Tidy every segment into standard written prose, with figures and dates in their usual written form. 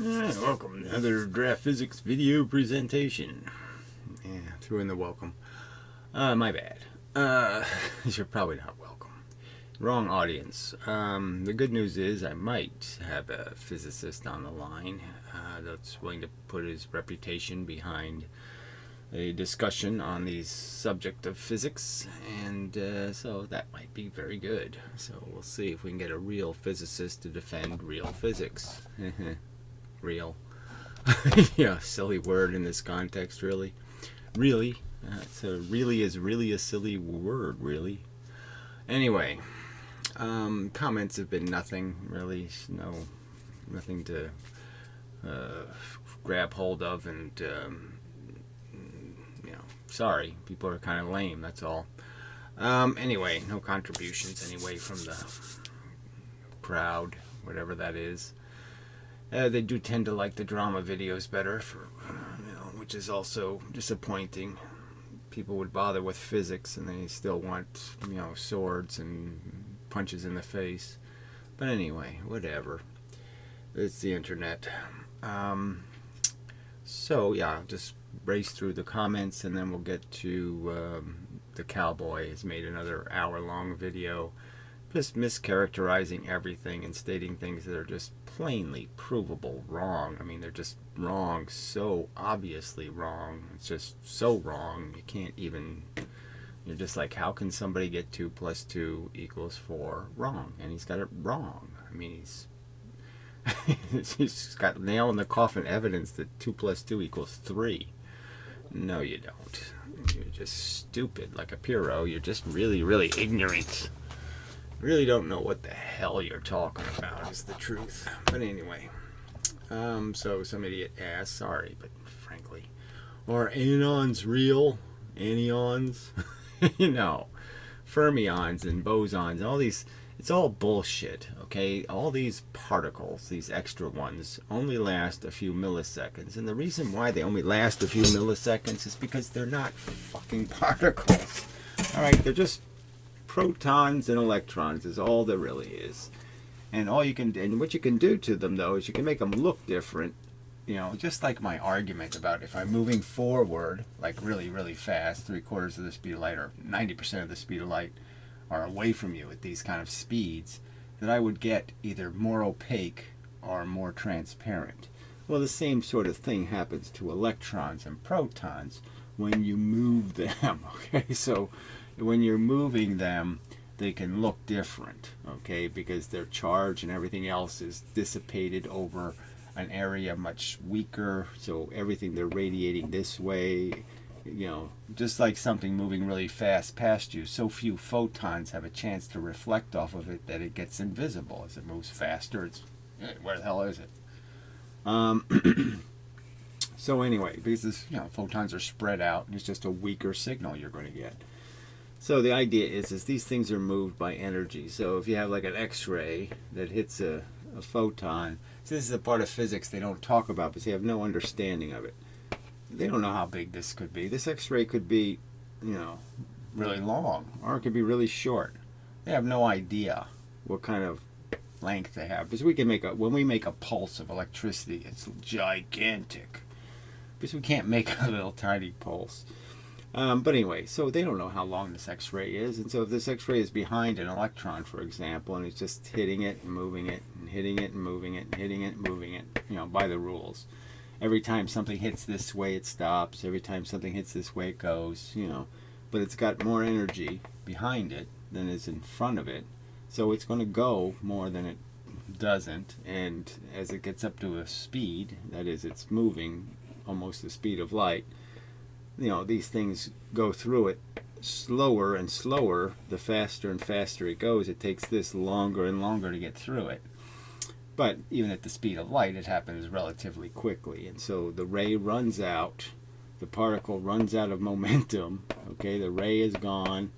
Alright, welcome to another draft physics video presentation. Yeah, threw in the welcome. My bad. You're probably not welcome. Wrong audience. The good news is I might have a physicist on the line that's willing to put his reputation behind a discussion on the subject of physics, and so that might be very good. So we'll see if we can get a real physicist to defend real physics. Real. Yeah, silly word in this context, really. Really. Really is really a silly word, really. Anyway, comments have been nothing, really. Nothing to grab hold of, and, sorry, people are kind of lame, that's all. Anyway, no contributions anyway from the crowd, whatever that is. They do tend to like the drama videos better, which is also disappointing. People would bother with physics, and they still want, swords and punches in the face. But anyway, whatever. It's the internet. So yeah, I'll just race through the comments, and then we'll get to the cowboy has made another hour-long video, just mischaracterizing everything and stating things that are just plainly provable wrong. I mean, they're just wrong, so obviously wrong. It's just so wrong. You can't even, you're just like, how can somebody get 2 + 2 = 4 wrong? And he's got it wrong. I mean, he's got nail in the coffin evidence that 2 + 2 = 3. No, you don't. You're just stupid, like a Pyrrho. You're just really, really ignorant. Really don't know what the hell you're talking about, is the truth. But anyway, so some idiot asked, sorry, but frankly, are anons real? Anyons? Fermions and bosons, all these, it's all bullshit, okay? All these particles, these extra ones, only last a few milliseconds. And the reason why they only last a few milliseconds is because they're not fucking particles. Alright, they're just protons and electrons is all there really is. And what you can do to them, though, is you can make them look different. Just like my argument about if I'm moving forward, like really, really fast, 3/4 of the speed of light or 90% of the speed of light, or away from you at these kind of speeds, that I would get either more opaque or more transparent. Well, the same sort of thing happens to electrons and protons when you move them, okay? So when you're moving them, they can look different, okay, because their charge and everything else is dissipated over an area much weaker, so everything they're radiating this way, just like something moving really fast past you, so few photons have a chance to reflect off of it that it gets invisible. As it moves faster, it's, where the hell is it? So anyway, because this, photons are spread out, and it's just a weaker signal you're going to get. So the idea is these things are moved by energy. So if you have like an X-ray that hits a photon, so this is a part of physics they don't talk about because they have no understanding of it. They don't know how big this could be. This X-ray could be, really long, or it could be really short. They have no idea what kind of length they have. Because when we make a pulse of electricity, it's gigantic. Because we can't make a little tiny pulse. But anyway, so they don't know how long this X-ray is, and so if this X-ray is behind an electron, for example, and it's just hitting it and moving it, and hitting it and moving it, and hitting it and moving it, by the rules. Every time something hits this way, it stops. Every time something hits this way, it goes, But it's got more energy behind it than is in front of it, so it's going to go more than it doesn't, and as it gets up to a speed, that is, it's moving almost the speed of light, these things go through it slower and slower. The faster and faster it goes, it takes this longer and longer to get through it. But even at the speed of light, it happens relatively quickly. And so the ray runs out, the particle runs out of momentum, okay, the ray is gone,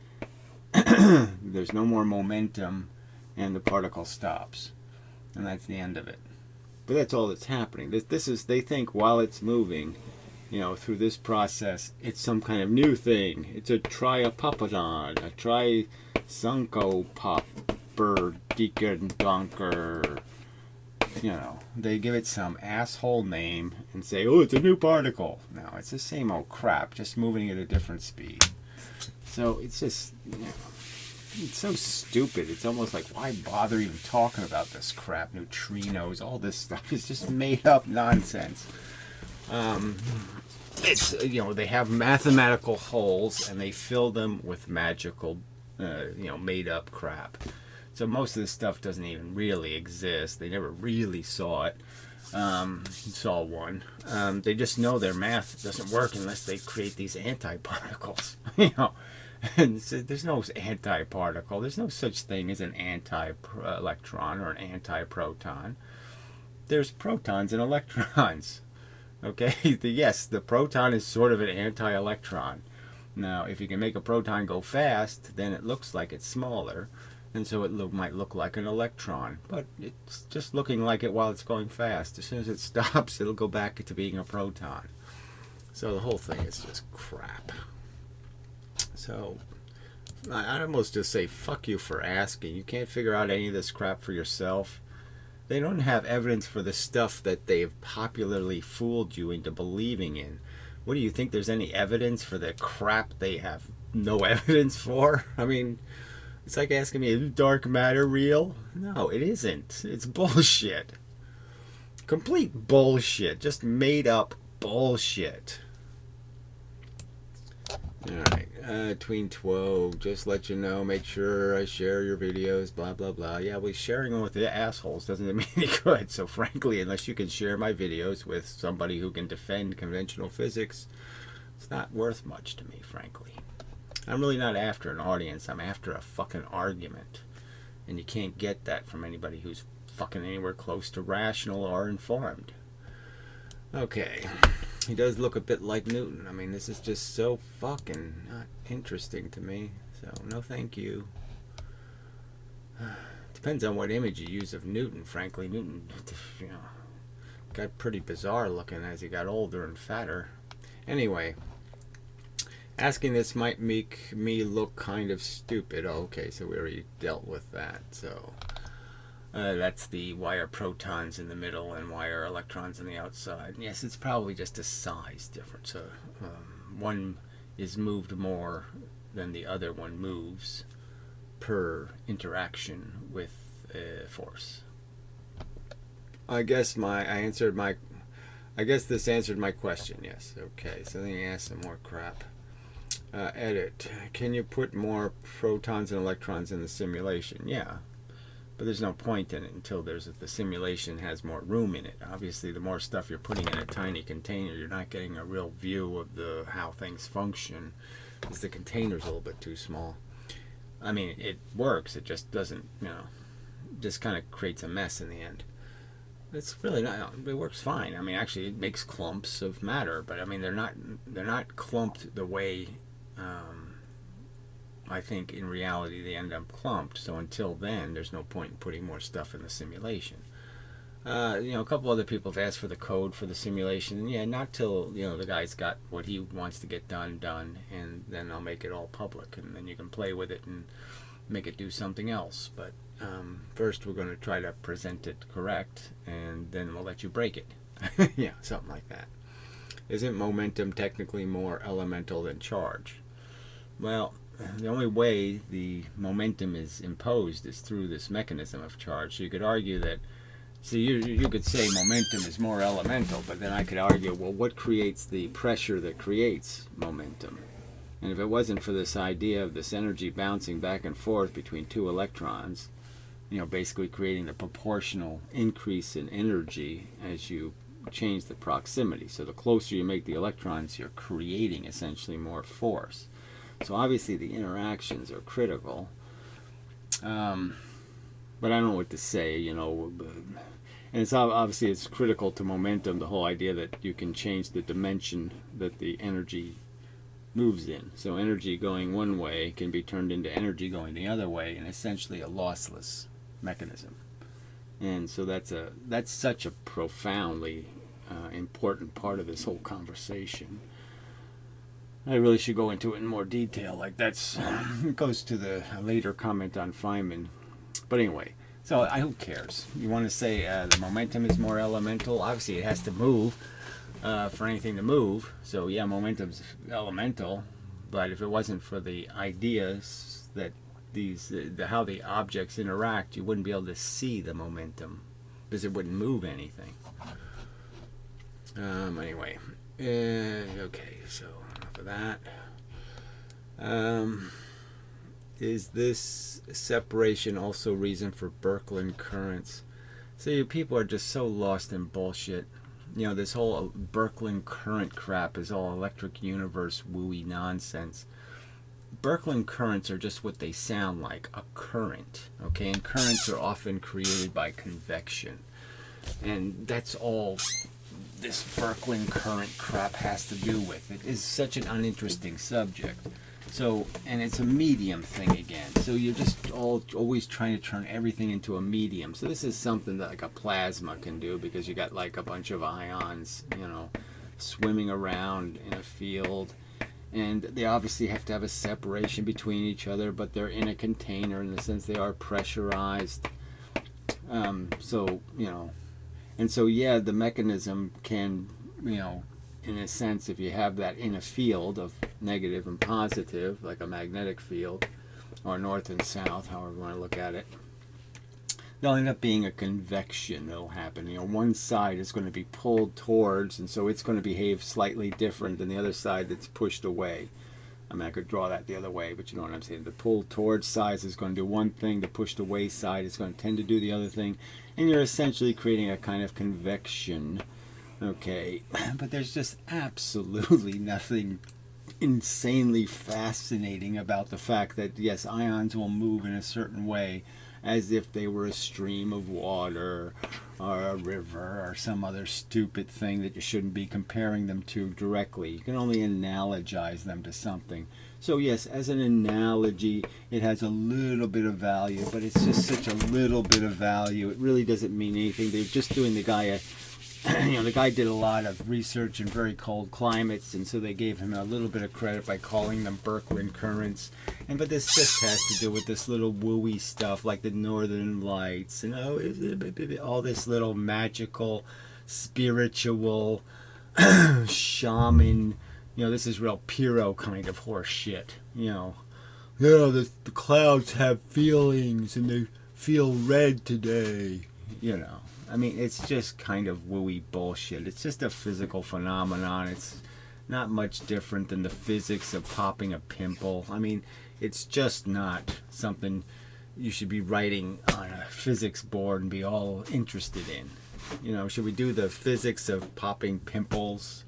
there's no more momentum, and the particle stops. And that's the end of it. But that's all that's happening. This is, they think while it's moving, through this process, it's some kind of new thing. It's a triapopadon, a trisyncopopper deacon donker They give it some asshole name and say, oh, it's a new particle. No, it's the same old crap, just moving at a different speed. So it's just, it's so stupid. It's almost like, why bother even talking about this crap? Neutrinos, all this stuff is just made up nonsense. It's, they have mathematical holes and they fill them with magical, made up crap. So most of this stuff doesn't even really exist. They never really saw it. Saw one. They just know their math doesn't work unless they create these antiparticles. And so there's no antiparticle. There's no such thing as an anti-electron or an antiproton. There's protons and electrons. Okay? Yes, the proton is sort of an anti-electron. Now, if you can make a proton go fast, then it looks like it's smaller. And so it might look like an electron, but it's just looking like it while it's going fast. As soon as it stops, it'll go back to being a proton. So the whole thing is just crap. So I almost just say, fuck you for asking. You can't figure out any of this crap for yourself. They don't have evidence for the stuff that they've popularly fooled you into believing in. What do you think? There's any evidence for the crap they have no evidence for? I mean, it's like asking me, is dark matter real? No, it isn't. It's bullshit. Complete bullshit. Just made up bullshit. Alright, Tween 12, just let you know, make sure I share your videos, blah, blah, blah. Yeah, well, sharing them with the assholes doesn't mean any good. So frankly, unless you can share my videos with somebody who can defend conventional physics, it's not worth much to me, frankly. I'm really not after an audience. I'm after a fucking argument. And you can't get that from anybody who's fucking anywhere close to rational or informed. Okay. He does look a bit like Newton. I mean, this is just so fucking not interesting to me. So, no thank you. Depends on what image you use of Newton, frankly. Newton, got pretty bizarre looking as he got older and fatter. Anyway. Asking this might make me look kind of stupid. Oh, okay, so we already dealt with that. So that's the why are protons in the middle and why are electrons on the outside. Yes, it's probably just a size difference. So one is moved more than the other one moves per interaction with force. I guess this answered my question. Yes. Okay. So then you ask some more crap. Edit. Can you put more protons and electrons in the simulation? Yeah, but there's no point in it until the simulation has more room in it. Obviously, the more stuff you're putting in a tiny container, you're not getting a real view of how things function, because the container's a little bit too small. I mean, it works. It just doesn't, just kind of creates a mess in the end. It's really not. It works fine. I mean, actually, it makes clumps of matter, but I mean, they're not clumped the way. I think in reality they end up clumped. So until then, there's no point in putting more stuff in the simulation. A couple other people have asked for the code for the simulation, and yeah, not till the guy's got what he wants to get done, and then I'll make it all public, and then you can play with it and make it do something else. But first, we're going to try to present it correct, and then we'll let you break it. Yeah, something like that. Isn't momentum technically more elemental than charge? Well, the only way the momentum is imposed is through this mechanism of charge. So you could argue that, you could say momentum is more elemental, but then I could argue, well, what creates the pressure that creates momentum? And if it wasn't for this idea of this energy bouncing back and forth between two electrons, basically creating the proportional increase in energy as you change the proximity. So the closer you make the electrons, you're creating essentially more force. So obviously the interactions are critical. But I don't know what to say, and it's obviously it's critical to momentum, the whole idea that you can change the dimension that the energy moves in. So energy going one way can be turned into energy going the other way, and essentially a lossless mechanism. And so that's such a profoundly important part of this whole conversation. I really should go into it in more detail. Like it goes to the later comment on Feynman. But anyway, So who cares? You want to say the momentum is more elemental? Obviously, it has to move for anything to move. So yeah, momentum's elemental. But if it wasn't for the ideas that how the objects interact, you wouldn't be able to see the momentum because it wouldn't move anything. Anyway, okay. So enough of that. Is this separation also reason for Birkeland currents? See, people are just so lost in bullshit. You know, this whole Birkeland current crap is all electric universe wooey nonsense. Birkeland currents are just what they sound like, a current. Okay, and currents are often created by convection. And that's all this Birkeland current crap has to do with. It is such an uninteresting subject. So, and it's a medium thing again. So you're just always trying to turn everything into a medium. So this is something that like a plasma can do because you got like a bunch of ions, you know, swimming around in a field. And they obviously have to have a separation between each other, but they're in a container in the sense they are pressurized. So, you know, and so yeah, the mechanism can, you know, in a sense, if you have that in a field of negative and positive, like a magnetic field, or north and south, however you want to look at it, there'll end up being a convection that'll happen. You know, one side is going to be pulled towards, and so it's going to behave slightly different than the other side that's pushed away. I mean, I could draw that the other way, but you know what I'm saying. The pulled towards side is going to do one thing, the pushed away side is going to tend to do the other thing, and you're essentially creating a kind of convection. Okay, but there's just absolutely nothing insanely fascinating about the fact that, yes, ions will move in a certain way as if they were a stream of water or a river or some other stupid thing that you shouldn't be comparing them to directly. You can only analogize them to something. So yes, as an analogy, it has a little bit of value, but it's just such a little bit of value. It really doesn't mean anything. They're just doing the guy you know, the guy did a lot of research in very cold climates, and so they gave him a little bit of credit by calling them Birkeland currents. And but this just has to do with this little wooey stuff, like the Northern Lights, and all this little magical, spiritual, shaman. You know, this is real Pyrrho kind of horse shit. You know, yeah, the clouds have feelings, and they feel red today. You know. I mean, it's just kind of wooey bullshit. It's just a physical phenomenon. It's not much different than the physics of popping a pimple. I mean, it's just not something you should be writing on a physics board and be all interested in. You know, should we do the physics of popping pimples?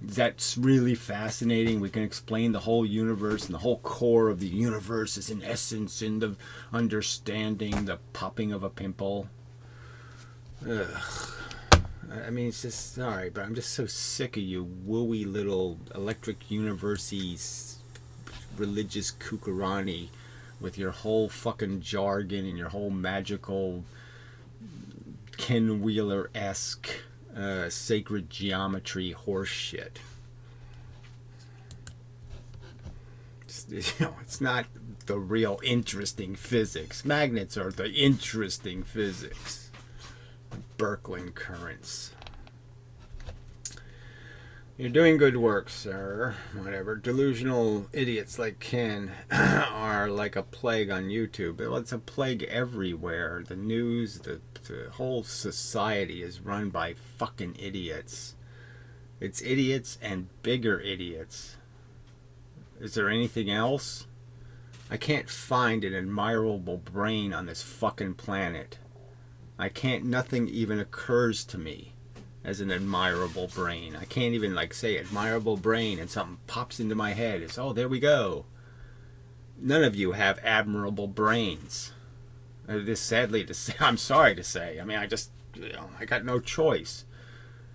That's really fascinating. We can explain the whole universe, and the whole core of the universe is in essence in the understanding the popping of a pimple. Ugh. I mean, it's just, sorry, but I'm just so sick of you wooey little electric university religious kookarani with your whole fucking jargon and your whole magical Ken Wheeler-esque sacred geometry horse shit. You know, it's not the real interesting physics. Magnets are the interesting physics. Birkeland currents. You're doing good work, sir. Whatever. Delusional idiots like Ken are like a plague on YouTube. Well, it's a plague everywhere. The news, the whole society is run by fucking idiots. It's idiots and bigger idiots. Is there anything else? I can't find an admirable brain on this fucking planet. Nothing even occurs to me as an admirable brain. I can't even like say admirable brain and something pops into my head. It's, oh, there we go. None of you have admirable brains. This sadly to say, I'm sorry to say. I mean, I got no choice.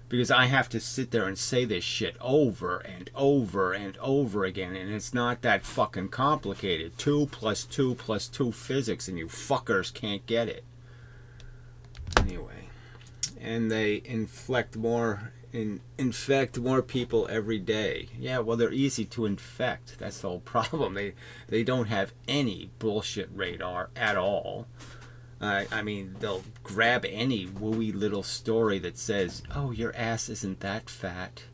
Because I have to sit there and say this shit over and over and over again, and it's not that fucking complicated. 2 + 2 + 2 physics, and you fuckers can't get it. Anyway, and they infect more people every day. Yeah, well, they're easy to infect. That's the whole problem. They don't have any bullshit radar at all. I mean, they'll grab any wooey little story that says, oh, your ass isn't that fat.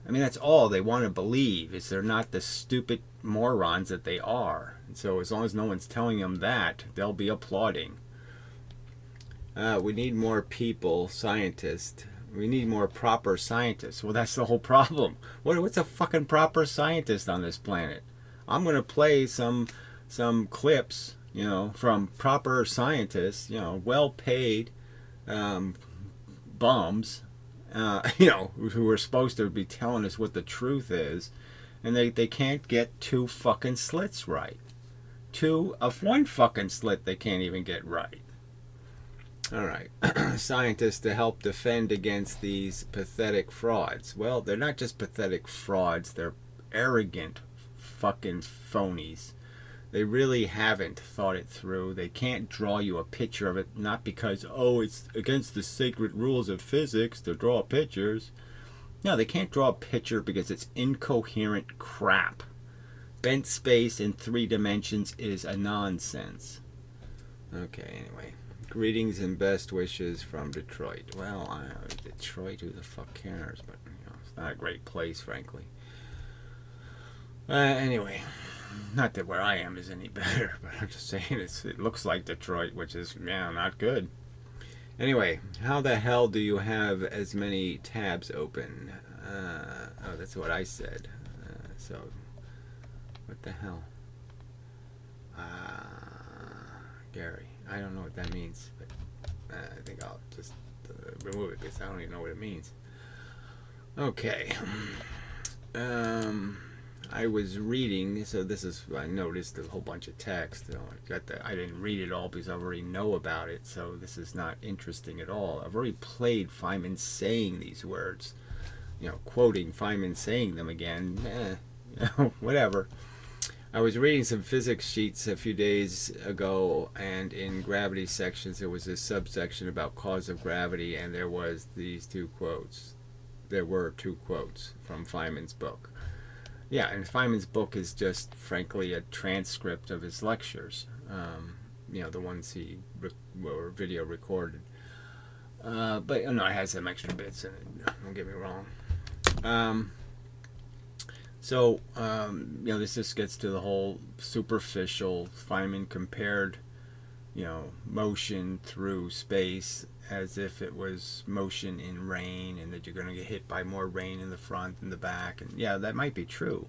I mean, that's all they want to believe, is they're not the stupid morons that they are. And so as long as no one's telling them that, they'll be applauding. We need more people, scientists. We need more proper scientists. Well, that's the whole problem. What's a fucking proper scientist on this planet? I'm going to play some clips, you know, from proper scientists, you know, well-paid bums, you know, who are supposed to be telling us what the truth is, and they can't get two fucking slits right. Two of one fucking slit they can't even get right. All right, scientists to help defend against these pathetic frauds. Well, they're not just pathetic frauds, they're arrogant fucking phonies. They really haven't thought it through. They can't draw you a picture of it, not because, oh, it's against the sacred rules of physics to draw pictures. No, they can't draw a picture because it's incoherent crap. Bent space in 3 dimensions is a nonsense. Okay, anyway. Greetings and best wishes from Detroit. Well, Detroit, who the fuck cares? But, you know, it's not a great place, frankly. Anyway, not that where I am is any better, but I'm just saying it looks like Detroit, which is, yeah, not good. Anyway, how the hell do you have as many tabs open? Oh, that's what I said. So, what the hell? Gary. I don't know what that means, but I think I'll just remove it because I don't even know what it means. Okay. I was reading, so this is, I noticed a whole bunch of text. You know, I didn't read it all because I already know about it, so this is not interesting at all. I've already played Feynman saying these words, you know, quoting Feynman saying them again. You know, whatever. I was reading some physics sheets a few days ago, and in gravity sections there was this subsection about cause of gravity, and there was these 2 quotes. There were 2 quotes from Feynman's book. Yeah, and Feynman's book is just, frankly, a transcript of his lectures. You know, the ones he or video recorded. But, you know, it has some extra bits in it, don't get me wrong. So, you know, this just gets to the whole superficial. Feynman compared, you know, motion through space as if it was motion in rain, and that you're going to get hit by more rain in the front and the back. And yeah, that might be true.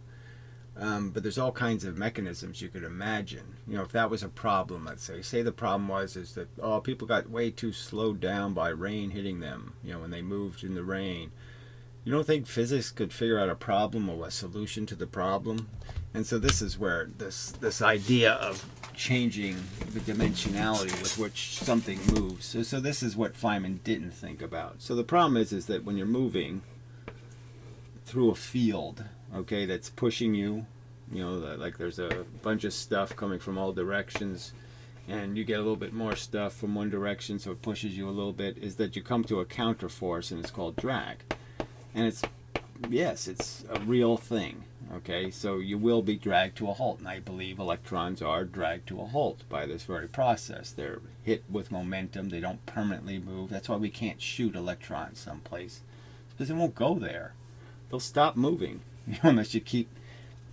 But there's all kinds of mechanisms you could imagine. You know, if that was a problem, let's say the problem is that, oh, people got way too slowed down by rain hitting them, you know, when they moved in the rain. You don't think physics could figure out a problem or a solution to the problem? And so this is where this idea of changing the dimensionality with which something moves. So this is what Feynman didn't think about. So the problem is that when you're moving through a field, okay, that's pushing you, you know, like there's a bunch of stuff coming from all directions, and you get a little bit more stuff from one direction, so it pushes you a little bit, is that you come to a counter force, and it's called drag. And it's, yes, it's a real thing, okay? So you will be dragged to a halt, and I believe electrons are dragged to a halt by this very process. They're hit with momentum. They don't permanently move. That's why we can't shoot electrons someplace, because they won't go there. They'll stop moving, you know, unless you keep,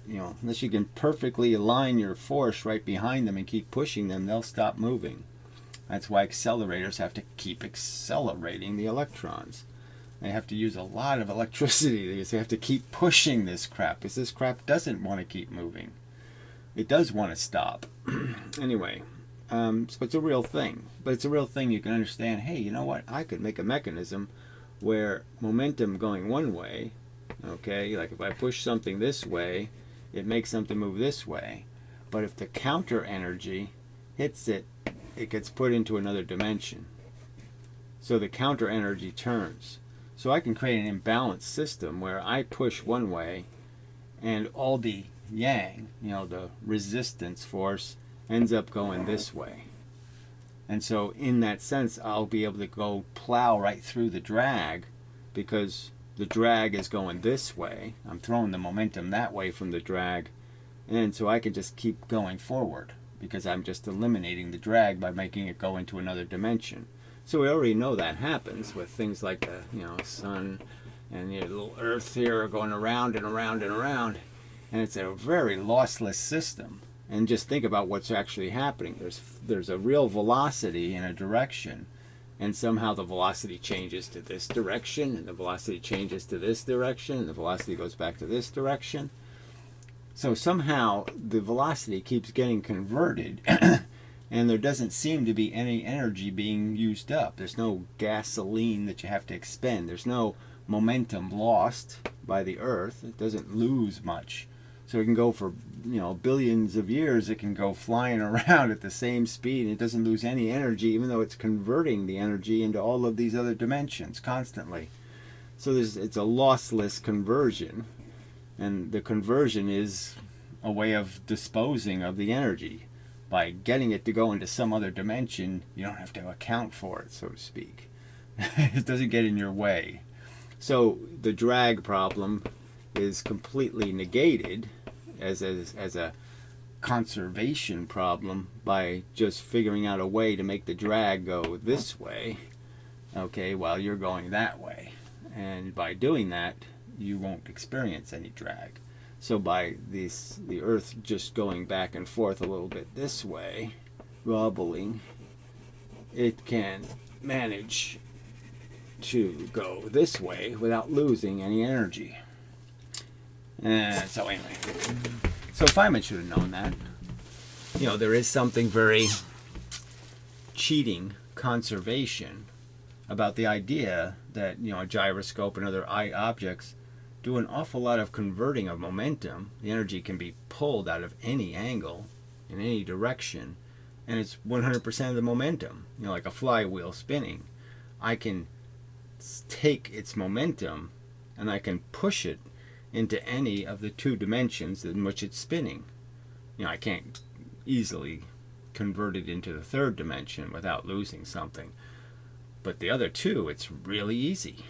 you know, unless you can perfectly align your force right behind them and keep pushing them, they'll stop moving. That's why accelerators have to keep accelerating the electrons. They have to use a lot of electricity because they have to keep pushing this crap, because this crap doesn't want to keep moving. It does want to stop. Anyway, so it's a real thing. But it's a real thing you can understand, hey, you know what? I could make a mechanism where momentum going one way, okay, like if I push something this way, it makes something move this way. But if the counter energy hits it, it gets put into another dimension. So the counter energy turns. So I can create an imbalanced system where I push one way and all the yang, you know, the resistance force, ends up going this way. And so in that sense, I'll be able to go plow right through the drag, because the drag is going this way. I'm throwing the momentum that way from the drag, and so I can just keep going forward. because I'm just eliminating the drag by making it go into another dimension. So we already know that happens with things like the sun and the little Earth here going around and around and around, and it's a very lossless system. And just think about what's actually happening. There's a real velocity in a direction, and somehow the velocity changes to this direction, and the velocity changes to this direction, and the velocity goes back to this direction. So somehow the velocity keeps getting converted, and there doesn't seem to be any energy being used up. There's no gasoline that you have to expend. There's no momentum lost by the Earth. It doesn't lose much. So it can go for billions of years. It can go flying around at the same speed. It doesn't lose any energy, even though it's converting the energy into all of these other dimensions constantly. So it's a lossless conversion, and the conversion is a way of disposing of the energy. By getting it to go into some other dimension, you don't have to account for it, so to speak. It doesn't get in your way. So the drag problem is completely negated as a conservation problem by just figuring out a way to make the drag go this way, okay, while you're going that way. And by doing that, you won't experience any drag. So by the Earth just going back and forth a little bit this way, wobbling, it can manage to go this way without losing any energy. So anyway, so Feynman should have known that. There is something very cheating conservation about the idea that a gyroscope and other objects do an awful lot of converting of momentum. The energy can be pulled out of any angle in any direction, and it's 100% of the momentum. Like a flywheel spinning. I can take its momentum and I can push it into any of the two dimensions in which it's spinning. I can't easily convert it into the third dimension without losing something. But the other two, it's really easy.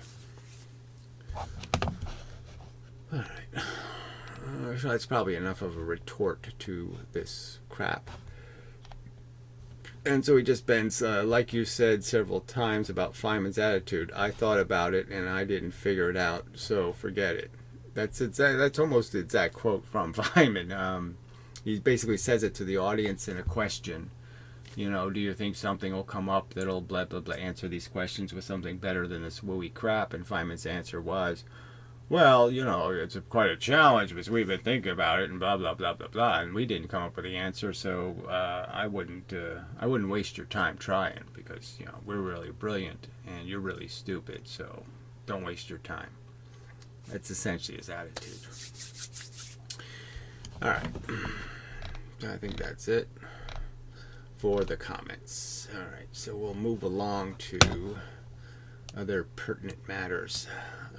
All right. So that's probably enough of a retort to this crap. And so he just bends, like you said several times about Feynman's attitude. I thought about it and I didn't figure it out, so forget it. That's almost the exact quote from Feynman. He basically says it to the audience in a question. Do you think something will come up that'll blah blah blah answer these questions with something better than this wooey crap? And Feynman's answer was, well, it's quite a challenge because we've been thinking about it and blah blah blah blah blah, and we didn't come up with the answer. So I wouldn't waste your time trying because we're really brilliant and you're really stupid. So don't waste your time. That's essentially his attitude. All right, I think that's it for the comments. All right, so we'll move along to other pertinent matters.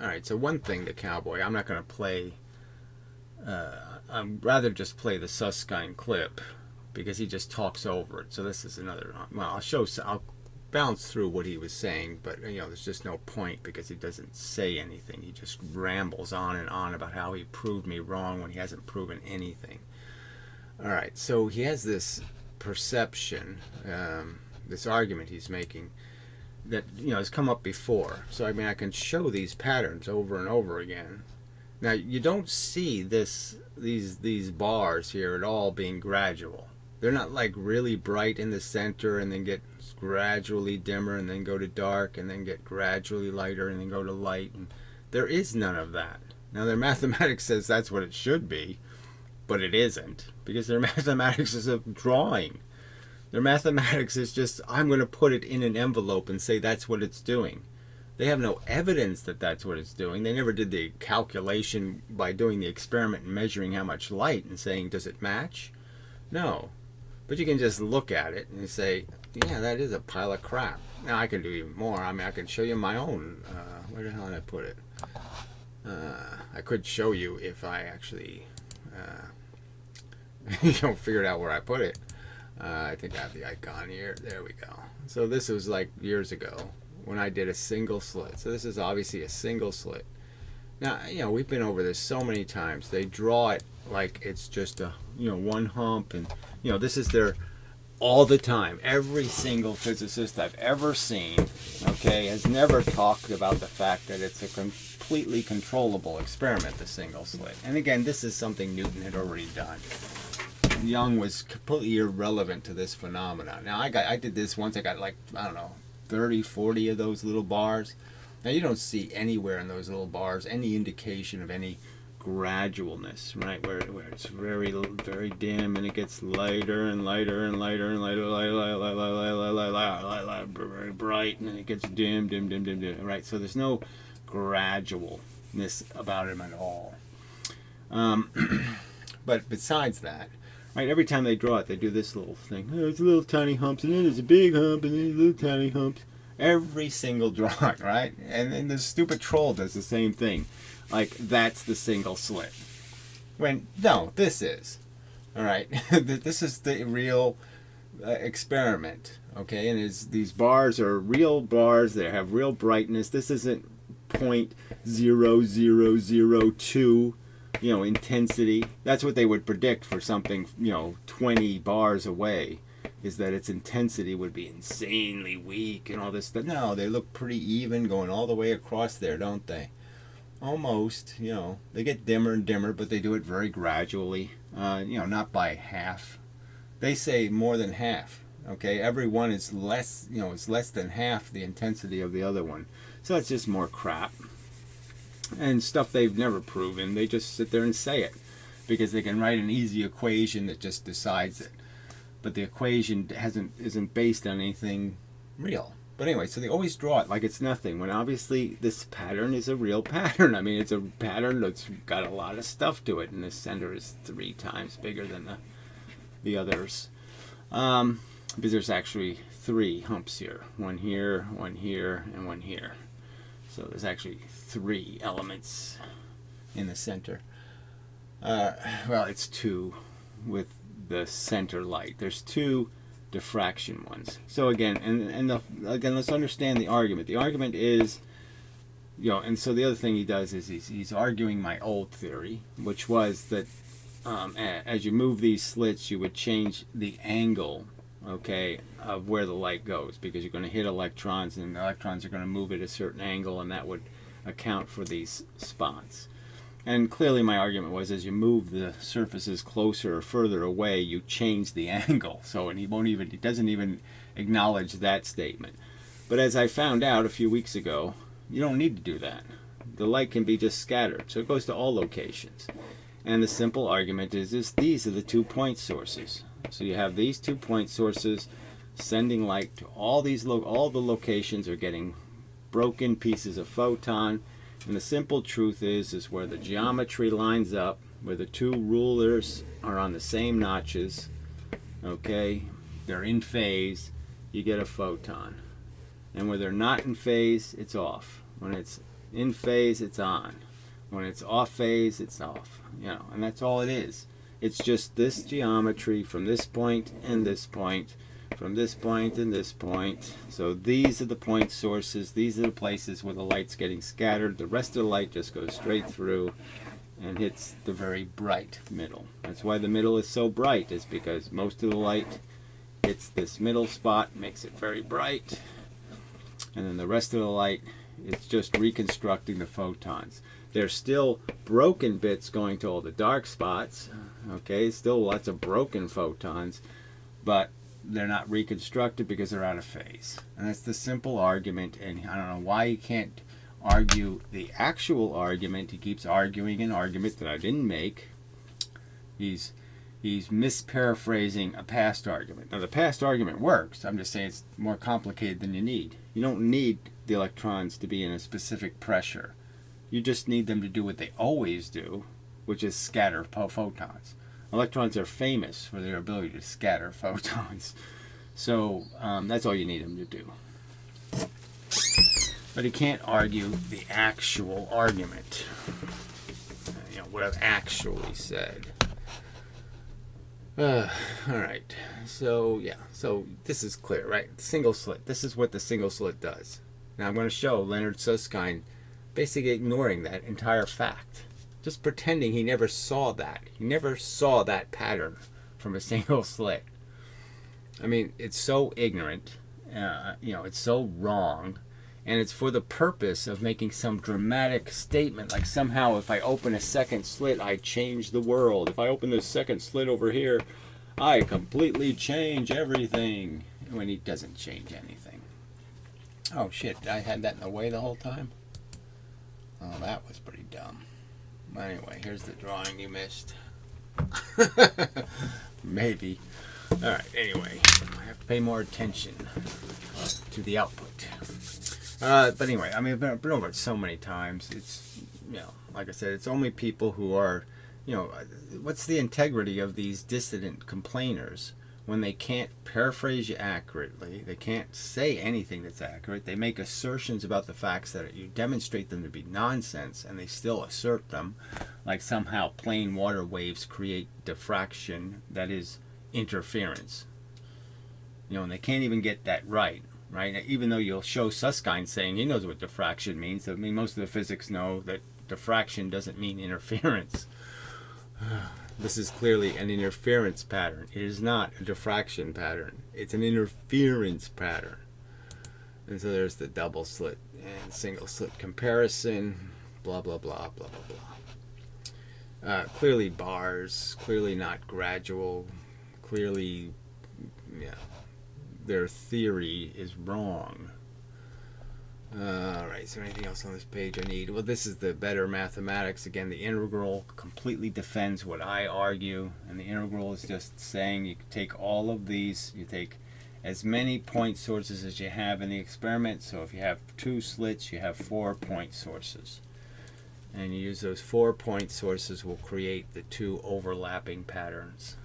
All right, so one thing, the cowboy, I'm not going to play, I'd rather just play the Susskind clip because he just talks over it. So this is another, well, I'll bounce through what he was saying, but there's just no point because he doesn't say anything. He just rambles on and on about how he proved me wrong when he hasn't proven anything. All right, so he has this perception, this argument he's making that has come up before. So I can show these patterns over and over again. Now you don't see these bars here at all being gradual. They're not like really bright in the center and then get gradually dimmer and then go to dark and then get gradually lighter and then go to light. And there is none of that. Now their mathematics says that's what it should be, but it isn't, because their mathematics is a drawing. Their mathematics is just, I'm going to put it in an envelope and say that's what it's doing. They have no evidence that that's what it's doing. They never did the calculation by doing the experiment and measuring how much light and saying, does it match? No. But you can just look at it and say, yeah, that is a pile of crap. Now I can do even more. I can show you my own. Where the hell did I put it? I could show you if I actually figured out where I put it. I think I have the icon here. There we go. So this was like years ago when I did a single slit. So this is obviously a single slit. Now, we've been over this so many times. They draw it like it's just a one hump, and this is their all the time. Every single physicist I've ever seen, okay, has never talked about the fact that it's a completely controllable experiment, the single slit. And again, this is something Newton had already done. Young was completely irrelevant to this phenomenon. Now, I did this once. I got like, I don't know, 30, 40 of those little bars. Now, you don't see anywhere in those little bars any indication of any gradualness, right? Where it's very, very dim, and it gets lighter and lighter and lighter and lighter, very bright, and then it gets dim, right? So there's no gradualness about him at all. But besides that, right, every time they draw it, they do this little thing. Oh, it's little tiny humps, and then there's a big hump, and then there's little tiny humps. Every single drawing, right? And then the stupid troll does the same thing. Like, that's the single slit. When, no, this is. All right? This is the real experiment, okay? And these bars are real bars. They have real brightness. This isn't 0.0002, intensity. That's what they would predict for something, 20 bars away, is that its intensity would be insanely weak and all this stuff. No, they look pretty even going all the way across there, don't they? Almost, they get dimmer and dimmer, but they do it very gradually, not by half. They say more than half, okay? Every one is less, it's less than half the intensity of the other one. So that's just more crap. And stuff they've never proven. They just sit there and say it because they can write an easy equation that just decides it. But the equation isn't based on anything real. But anyway, so they always draw it like it's nothing, when obviously this pattern is a real pattern. I mean, it's a pattern that's got a lot of stuff to it, and the center is 3 times bigger than the others. Because there's actually 3 humps here. One here, and one here. So there's actually 3 elements in the center. Well, it's 2 with the center light. There's 2 diffraction ones. So again, again, let's understand the argument. The argument is, and so the other thing he does is he's arguing my old theory, which was that as you move these slits, you would change the angle, okay, of where the light goes, because you're going to hit electrons, and the electrons are going to move at a certain angle, and that would account for these spots. And clearly my argument was, as you move the surfaces closer or further away, you change the angle. So, and he doesn't even acknowledge that statement. But as I found out a few weeks ago, you don't need to do that. The light can be just scattered. So it goes to all locations. And the simple argument is these are the 2 point sources. So you have these 2 point sources sending light to all these all the locations are getting broken pieces of photon. And the simple truth is where the geometry lines up, where the 2 rulers are on the same notches, okay, they're in phase, you get a photon. And where they're not in phase, it's off. When it's in phase, it's on. When it's off phase, it's off. And that's all it is. It's just this geometry from this point and this point, from this point and this point. So these are the point sources. These are the places where the light's getting scattered. The rest of the light just goes straight through and hits the very bright middle. That's why the middle is so bright, is because most of the light hits this middle spot, makes it very bright. And then the rest of the light is just reconstructing the photons. There's still broken bits going to all the dark spots. Okay, still lots of broken photons, but they're not reconstructed because they're out of phase. And that's the simple argument, and I don't know why he can't argue the actual argument. He keeps arguing an argument that I didn't make. He's misparaphrasing a past argument. Now, the past argument works. I'm just saying it's more complicated than you need. You don't need the electrons to be in a specific pressure. You just need them to do what they always do, which is scatter photons. Electrons are famous for their ability to scatter photons. So that's all you need them to do. But he can't argue the actual argument. What I've actually said. All right. So, yeah. So this is clear, right? Single slit. This is what the single slit does. Now I'm going to show Leonard Susskind basically ignoring that entire fact. just pretending he never saw that. He never saw that pattern from a single slit. I mean, it's so ignorant, it's so wrong, and it's for the purpose of making some dramatic statement, like somehow if I open a second slit, I change the world. If I open this second slit over here, I completely change everything, when he doesn't change anything. Oh shit, I had that in the way the whole time? Oh, that was pretty dumb. Anyway, here's the drawing you missed. Maybe. Alright, anyway, I have to pay more attention to the output. But anyway, I mean, I've been over it so many times. It's, like I said, it's only people who are, what's the integrity of these dissident complainers when they can't paraphrase you accurately, they can't say anything that's accurate, they make assertions about the facts that you demonstrate them to be nonsense, and they still assert them, like somehow plain water waves create diffraction, that is interference. And they can't even get that right? Even though you'll show Susskind saying he knows what diffraction means. I mean, most of the physics know that diffraction doesn't mean interference. This is clearly an interference pattern. It is not a diffraction pattern. It's an interference pattern. And so there's the double slit and single slit comparison. Blah, blah, blah, blah, blah, blah. Clearly bars. Clearly not gradual. Clearly, their theory is wrong. Alright, is there anything else on this page I need? Well, this is the better mathematics. Again, the integral completely defends what I argue, and the integral is just saying you take all of these, you take as many point sources as you have in the experiment. So if you have 2 slits, you have 4 point sources. And you use those 4 point sources will create the 2 overlapping patterns.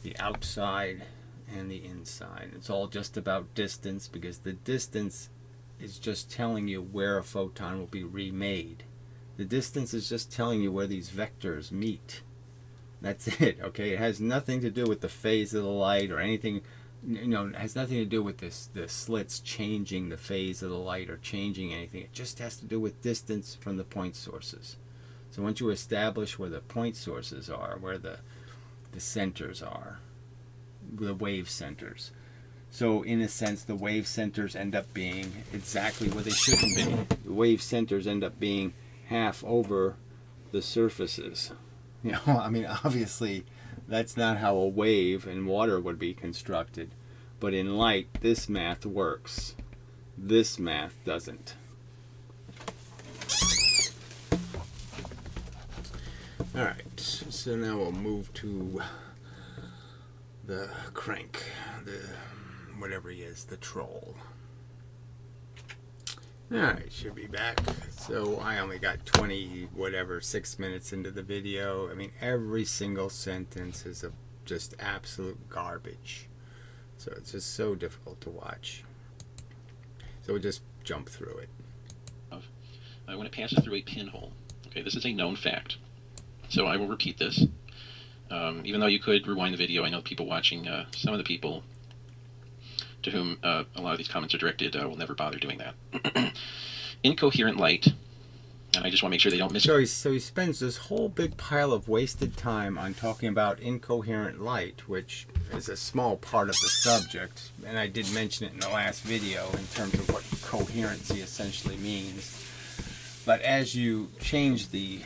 The outside and the inside. It's all just about distance, because the distance is just telling you where a photon will be remade. The distance is just telling you where these vectors meet. That's it, okay? It has nothing to do with the phase of the light or anything. It has nothing to do with the slits changing the phase of the light or changing anything. It just has to do with distance from the point sources. So once you establish where the point sources are, where the centers are, the wave centers. So in a sense, the wave centers end up being exactly where they shouldn't be. The wave centers end up being half over the surfaces. I mean, obviously, that's not how a wave in water would be constructed. But in light, this math works. This math doesn't. Alright, so now we'll move to the crank, the whatever he is, the troll. Alright, should be back. So I only got 6 minutes into the video. I mean, every single sentence is just absolute garbage. So it's just so difficult to watch. So we'll just jump through it. When it passes through a pinhole. Okay, this is a known fact. So I will repeat this. Even though you could rewind the video, I know people watching, some of the people to whom a lot of these comments are directed will never bother doing that. Incoherent light, and I just want to make sure they don't miss it. So he spends this whole big pile of wasted time on talking about incoherent light, which is a small part of the subject, and I did mention it in the last video in terms of what coherency essentially means. But as you change the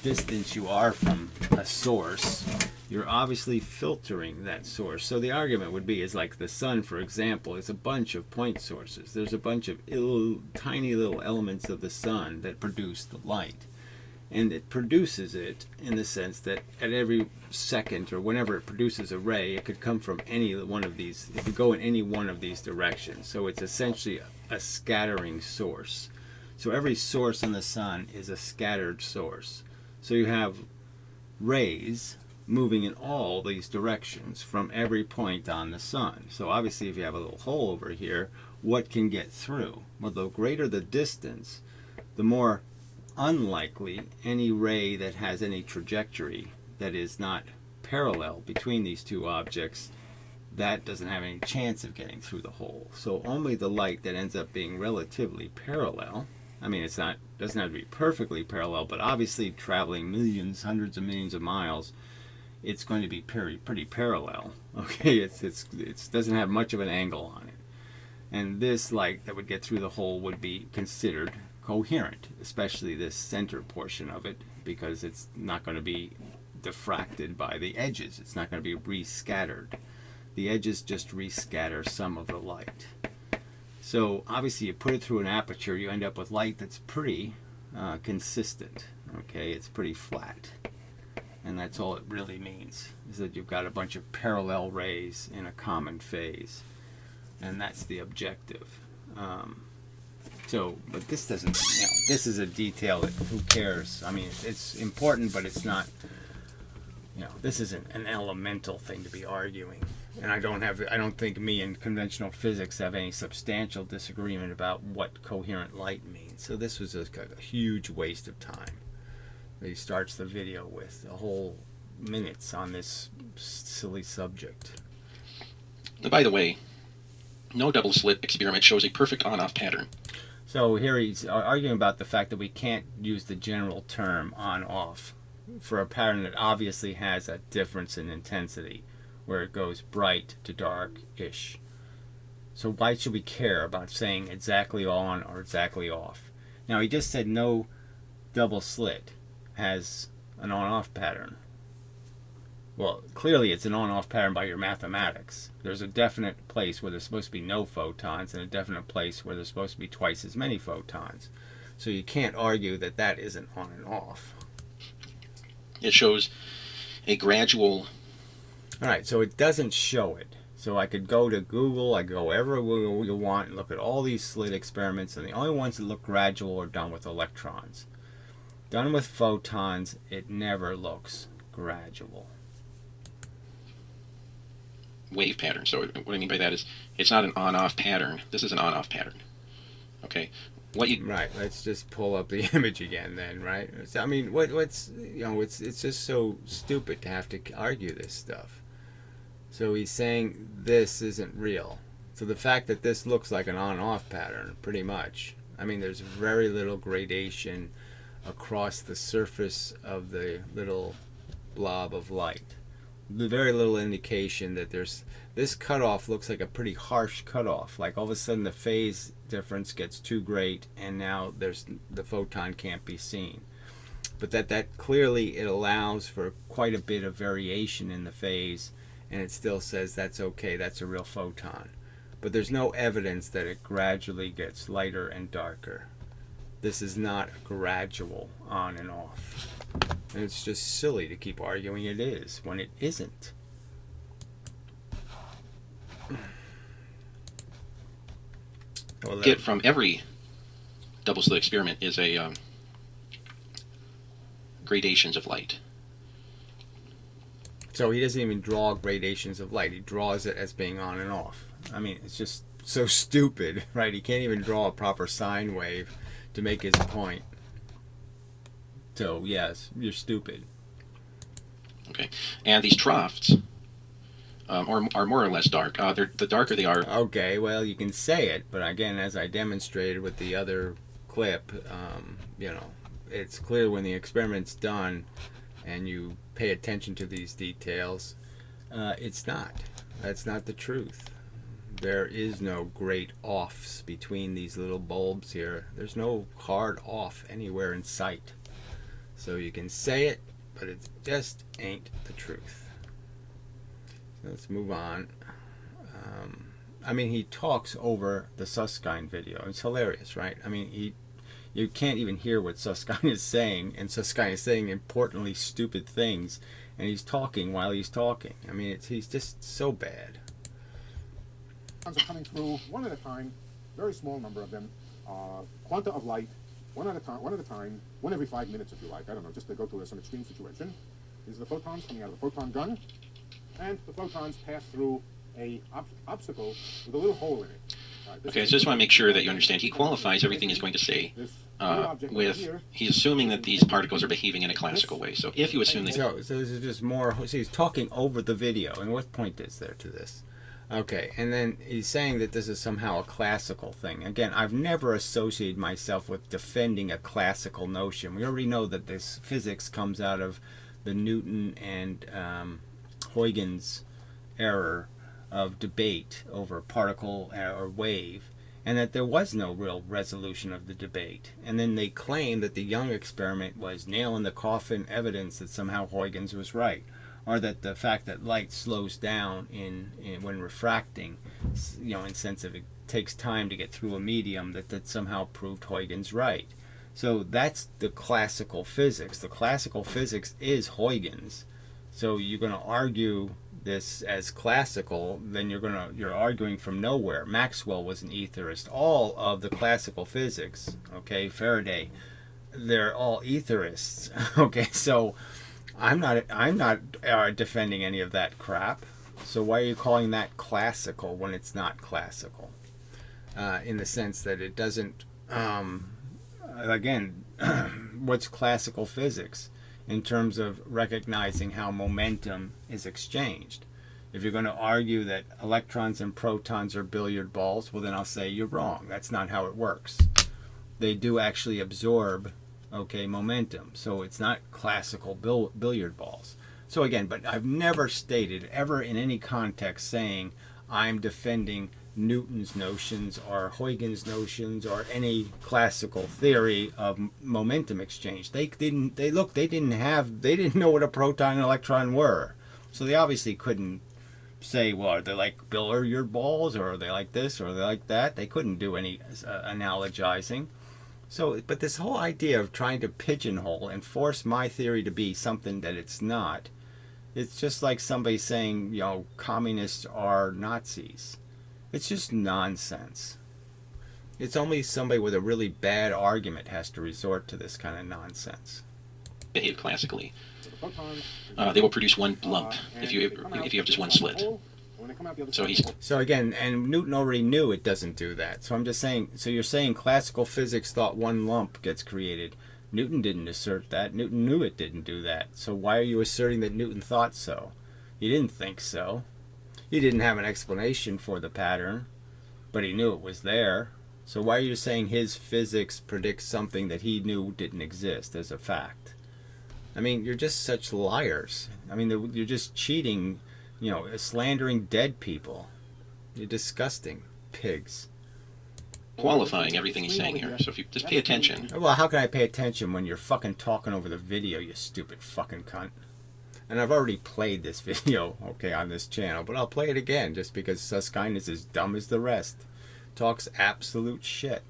distance you are from a source, you're obviously filtering that source. So the argument would be, is like the sun, for example, is a bunch of point sources. There's a bunch of tiny little elements of the sun that produce the light. And it produces it in the sense that at every second or whenever it produces a ray, it could come from any one of these. It could go in any one of these directions. So it's essentially a scattering source. So every source in the sun is a scattered source. So you have rays moving in all these directions from every point on the sun. So obviously if you have a little hole over here, what can get through? Well, the greater the distance, the more unlikely any ray that has any trajectory that is not parallel between these two objects, that doesn't have any chance of getting through the hole. So only the light that ends up being relatively parallel I mean, doesn't have to be perfectly parallel, but obviously traveling millions, hundreds of millions of miles, it's going to be pretty parallel. Okay, it doesn't have much of an angle on it. And this light that would get through the hole would be considered coherent, especially this center portion of it, because it's not going to be diffracted by the edges. It's not going to be rescattered. The edges just rescatter some of the light. So obviously you put it through an aperture, you end up with light that's pretty consistent. Okay, it's pretty flat. And that's all it really means, is that you've got a bunch of parallel rays in a common phase. And that's the objective. But this doesn't, this is a detail that who cares? I mean, it's important, but it's not, this isn't an elemental thing to be arguing. And I don't think me and conventional physics have any substantial disagreement about what coherent light means. So this was a huge waste of time. He starts the video with a whole minutes on this silly subject. By the way, no double-slit experiment shows a perfect on-off pattern. So here he's arguing about the fact that we can't use the general term on-off for a pattern that obviously has a difference in intensity, where it goes bright to dark-ish. So why should we care about saying exactly on or exactly off? Now he just said no double-slit has an on-off pattern. Well, clearly it's an on-off pattern by your mathematics. There's a definite place where there's supposed to be no photons and a definite place where there's supposed to be twice as many photons. So you can't argue that that isn't on and off. It shows a gradual... Alright, so it doesn't show it. So I could go to Google, I could go wherever you want and look at all these slit experiments, and the only ones that look gradual are done with electrons. Done with photons, it never looks gradual. Wave pattern. So what I mean by that is it's not an on-off pattern. This is an on-off pattern. Okay. Right. Let's just pull up the image again then, right? I mean, what's it's just so stupid to have to argue this stuff. So he's saying this isn't real. So the fact that this looks like an on-off pattern, pretty much. I mean, there's very little gradation across the surface of the little blob of light. Very little indication that there's this cutoff looks like a pretty harsh cutoff. Like all of a sudden the phase difference gets too great, and now the photon can't be seen. But that clearly it allows for quite a bit of variation in the phase, and it still says that's okay. That's a real photon. But there's no evidence that it gradually gets lighter and darker. This is not a gradual on and off. And it's just silly to keep arguing it is when it isn't. Get from every double-slit experiment is a gradations of light. So he doesn't even draw gradations of light. He draws it as being on and off. I mean, it's just so stupid, right? He can't even draw a proper sine wave to make his point. So, yes, you're stupid. Okay. And these troughs are more or less dark. The darker they are... Okay, well, you can say it, but again, as I demonstrated with the other clip, it's clear when the experiment's done and you pay attention to these details, it's not. That's not the truth. There is no great offs between these little bulbs here. There's no hard off anywhere in sight. So you can say it, but it just ain't the truth. So let's move on. I mean, he talks over the Susskind video. It's hilarious, right? I mean, you can't even hear what Susskind is saying, and Susskind is saying importantly stupid things, and he's talking while he's talking. I mean, he's just so bad. Are coming through one at a time, very small number of them, quanta of light, one at a time, one every 5 minutes if you like, I don't know, just to go to some extreme situation. These are the photons coming out of the photon gun, and the photons pass through a obstacle with a little hole in it. Okay, so I just want to make sure that you understand. He qualifies everything he's going to say he's assuming that these particles are behaving in a classical way. So if you assume that... So this is just more... So he's talking over the video, and what point is there to this? Okay, and then he's saying that this is somehow a classical thing. Again, I've never associated myself with defending a classical notion. We already know that this physics comes out of the Newton and Huygens error of debate over particle or wave, and that there was no real resolution of the debate. And then they claim that the Young experiment was nail in the coffin evidence that somehow Huygens was right, or that the fact that light slows down when refracting, in sense of it takes time to get through a medium, that somehow proved Huygens right. So that's the classical physics. The classical physics is Huygens. So you're going to argue this as classical, then you're arguing from nowhere. Maxwell was an etherist. All of the classical physics, okay, Faraday, they're all etherists. Okay, so I'm not defending any of that crap. So why are you calling that classical when it's not classical? In the sense that it doesn't. Again, what's classical physics in terms of recognizing how momentum is exchanged? If you're going to argue that electrons and protons are billiard balls, well then I'll say you're wrong. That's not how it works. They do actually absorb, okay, momentum. So it's not classical billiard balls. So again, but I've never stated ever in any context saying I'm defending Newton's notions or Huygens' notions or any classical theory of momentum exchange. They didn't know what a proton and electron were. So they obviously couldn't say, well, are they like billiard balls, or are they like this, or are they like that? They couldn't do any analogizing. So, but this whole idea of trying to pigeonhole and force my theory to be something that it's not, it's just like somebody saying, communists are Nazis. It's just nonsense. It's only somebody with a really bad argument has to resort to this kind of nonsense. Behave classically. They will produce one lump if you have just one slit. So again, and Newton already knew it doesn't do that. So I'm just saying. So you're saying classical physics thought one lump gets created. Newton didn't assert that. Newton knew it didn't do that. So why are you asserting that Newton thought so? He didn't think so. He didn't have an explanation for the pattern, but he knew it was there. So why are you saying his physics predicts something that he knew didn't exist as a fact? I mean, you're just such liars. I mean, you're just cheating, slandering dead people. You're disgusting pigs. Qualifying everything he's saying here. So if you just pay attention. Well, how can I pay attention when you're fucking talking over the video, you stupid fucking cunt? And I've already played this video, okay, on this channel, but I'll play it again just because Susskind is as dumb as the rest. Talks absolute shit.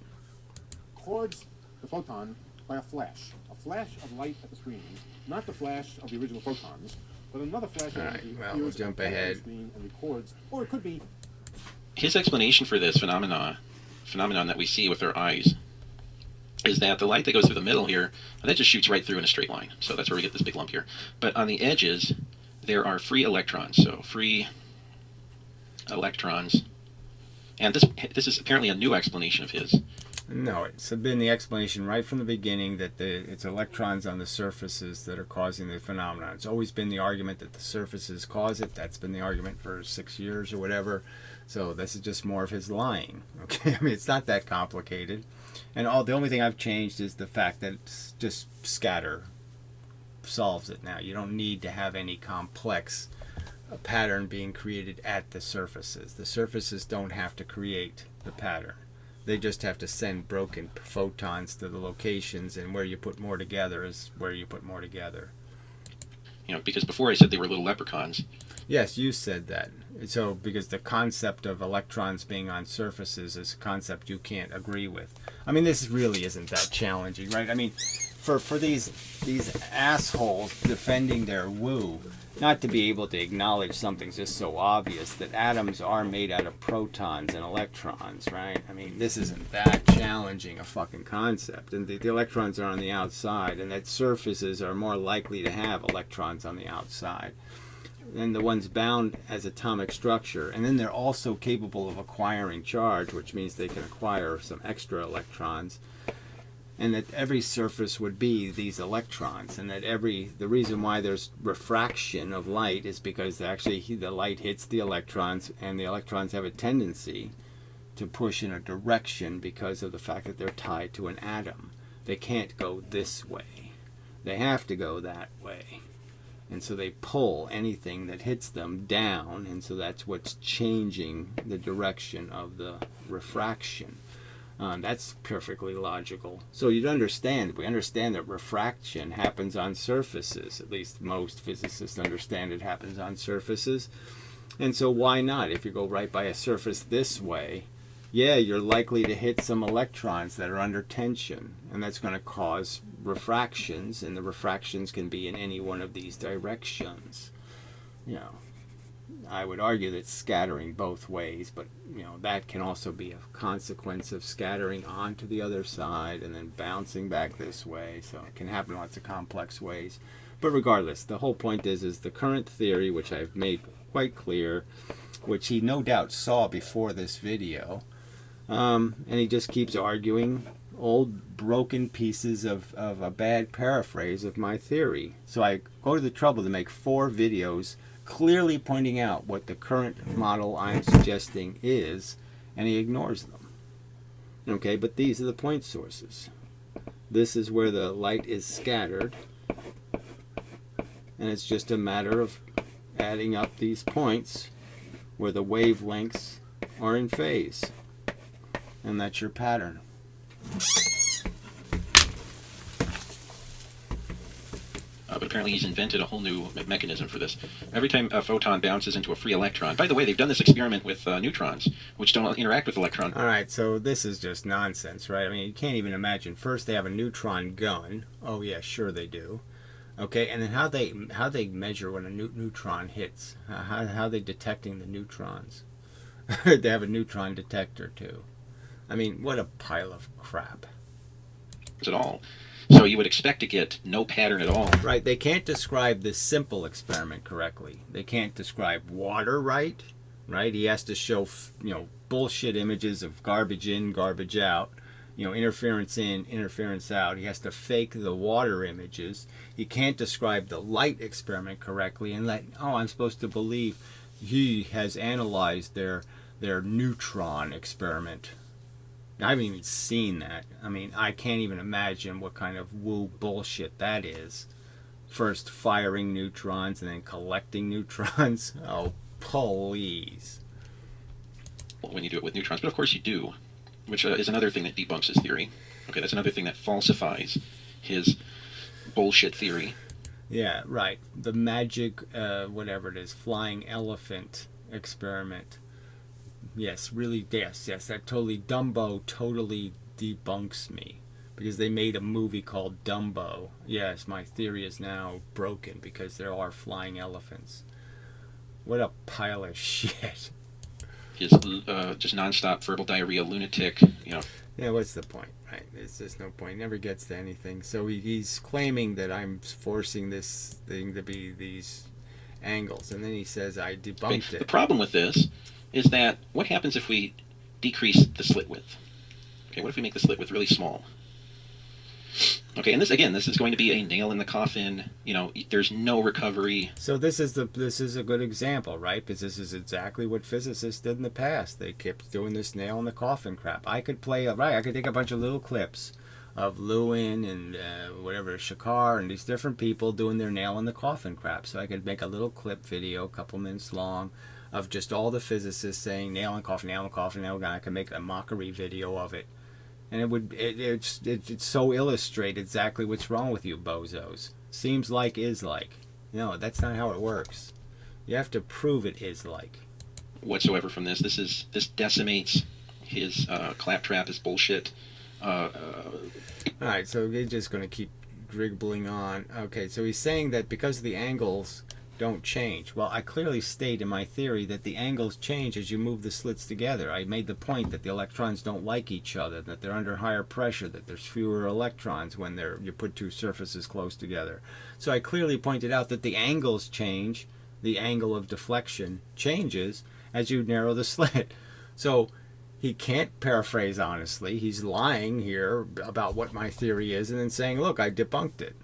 Records the photon by a flash of light at the screen, not the flash of the original photons, but another flash of energy. Well, we'll jump ahead. And records, or it could be. His explanation for this phenomenon that we see with our eyes is that the light that goes through the middle here, that just shoots right through in a straight line. So that's where we get this big lump here. But on the edges, there are free electrons. So free electrons. And this is apparently a new explanation of his. No, it's been the explanation right from the beginning that it's electrons on the surfaces that are causing the phenomenon. It's always been the argument that the surfaces cause it. That's been the argument for 6 years or whatever. So this is just more of his lying. Okay, I mean, it's not that complicated. And the only thing I've changed is the fact that it's just scatter solves it now. You don't need to have any complex pattern being created at the surfaces. The surfaces don't have to create the pattern. They just have to send broken photons to the locations, and where you put more together is where you put more together. Because before I said they were little leprechauns. Yes, you said that. So, because the concept of electrons being on surfaces is a concept you can't agree with. I mean, this really isn't that challenging, right? I mean, for these assholes defending their woo, not to be able to acknowledge something's just so obvious that atoms are made out of protons and electrons, right? I mean, this isn't that challenging a fucking concept. And the electrons are on the outside, and that surfaces are more likely to have electrons on the outside. And the ones bound as atomic structure. And then they're also capable of acquiring charge, which means they can acquire some extra electrons. and that every surface would be these electrons, and that the reason why there's refraction of light is because actually the light hits the electrons, and the electrons have a tendency to push in a direction because of the fact that they're tied to an atom. They can't go this way. They have to go that way. And so they pull anything that hits them down, and so that's what's changing the direction of the refraction. That's perfectly logical. So we understand that refraction happens on surfaces. At least most physicists understand it happens on surfaces. And so why not? If you go right by a surface this way, yeah, you're likely to hit some electrons that are under tension, and that's going to cause refractions, and the refractions can be in any one of these directions. I would argue that scattering both ways, but that can also be a consequence of scattering onto the other side and then bouncing back this way. So it can happen in lots of complex ways. But regardless, the whole point is the current theory, which I've made quite clear, which he no doubt saw before this video, and he just keeps arguing old broken pieces of a bad paraphrase of my theory. So I go to the trouble to make 4 videos clearly pointing out what the current model I'm suggesting is, and he ignores them. Okay, but these are the point sources. This is where the light is scattered, and it's just a matter of adding up these points where the wavelengths are in phase. And that's your pattern. But apparently he's invented a whole new mechanism for this. Every time a photon bounces into a free electron. By the way, they've done this experiment with neutrons, which don't interact with electrons. All right, so this is just nonsense, right? I mean, you can't even imagine. First, they have a neutron gun. Oh yeah, sure they do. Okay, and then how they measure when a neutron hits? How are they detecting the neutrons? They have a neutron detector too. I mean, what a pile of crap. At all. So you would expect to get no pattern at all. Right, they can't describe this simple experiment correctly. They can't describe water right? He has to show, bullshit images of garbage in, garbage out, interference in, interference out. He has to fake the water images. He can't describe the light experiment correctly and I'm supposed to believe he has analyzed their neutron experiment. I haven't even seen that. I mean, I can't even imagine what kind of woo bullshit that is. First firing neutrons and then collecting neutrons. Oh, please. When you do it with neutrons, but of course you do, which is another thing that debunks his theory. Okay, that's another thing that falsifies his bullshit theory. Yeah, right. The magic, whatever it is, flying elephant experiment. Yes, really, yes, that Dumbo totally debunks me. Because they made a movie called Dumbo. Yes, my theory is now broken because there are flying elephants. What a pile of shit. His just nonstop verbal diarrhea lunatic, Yeah, what's the point, right? There's just no point. He never gets to anything. So he's claiming that I'm forcing this thing to be these angles. And then he says I debunked it. The problem with this is that what happens if we decrease the slit width? Okay, what if we make the slit width really small? Okay, and this is going to be a nail in the coffin. There's no recovery. So this is a good example, right? Because this is exactly what physicists did in the past. They kept doing this nail in the coffin crap. I could take a bunch of little clips of Lewin and whatever Shakar and these different people doing their nail in the coffin crap. So I could make a little clip video, a couple minutes long, of just all the physicists saying nail in coffin, nail in coffin, nail in coffin. I could make a mockery video of it. And it's so illustrate exactly what's wrong with you bozos. Seems like is like. No, that's not how it works. You have to prove it is like. Whatsoever from this. This decimates his claptrap, his bullshit. Alright, so we're just going to keep dribbling on. Okay, so he's saying that because the angles don't change. Well, I clearly state in my theory that the angles change as you move the slits together. I made the point that the electrons don't like each other, that they're under higher pressure, that there's fewer electrons when you put 2 surfaces close together. So I clearly pointed out that the angles change, the angle of deflection changes as you narrow the slit. So He can't paraphrase honestly. He's lying here about what my theory is and then saying, look, I debunked it.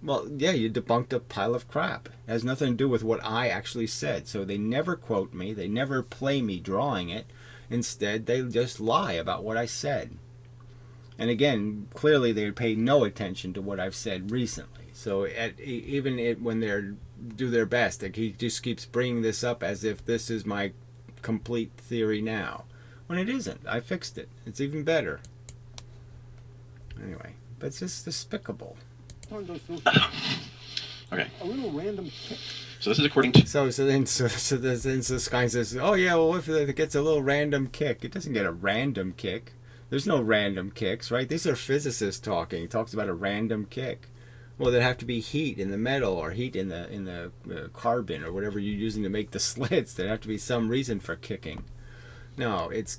Well, yeah, you debunked a pile of crap. It has nothing to do with what I actually said. So they never quote me. They never play me drawing it. Instead, they just lie about what I said. And again, clearly they pay no attention to what I've said recently. So when they do their best, like, he just keeps bringing this up as if this is my complete theory now. When it isn't. I fixed it. It's even better. Anyway, but it's just despicable. Okay. A little random kick. So this is according to... So then Susskind says, oh yeah, well, if it gets a little random kick, it doesn't get a random kick. There's no random kicks, right? These are physicists talking. He talks about a random kick. Well, there'd have to be heat in the metal or heat in the carbon or whatever you're using to make the slits. There'd have to be some reason for kicking. No, it's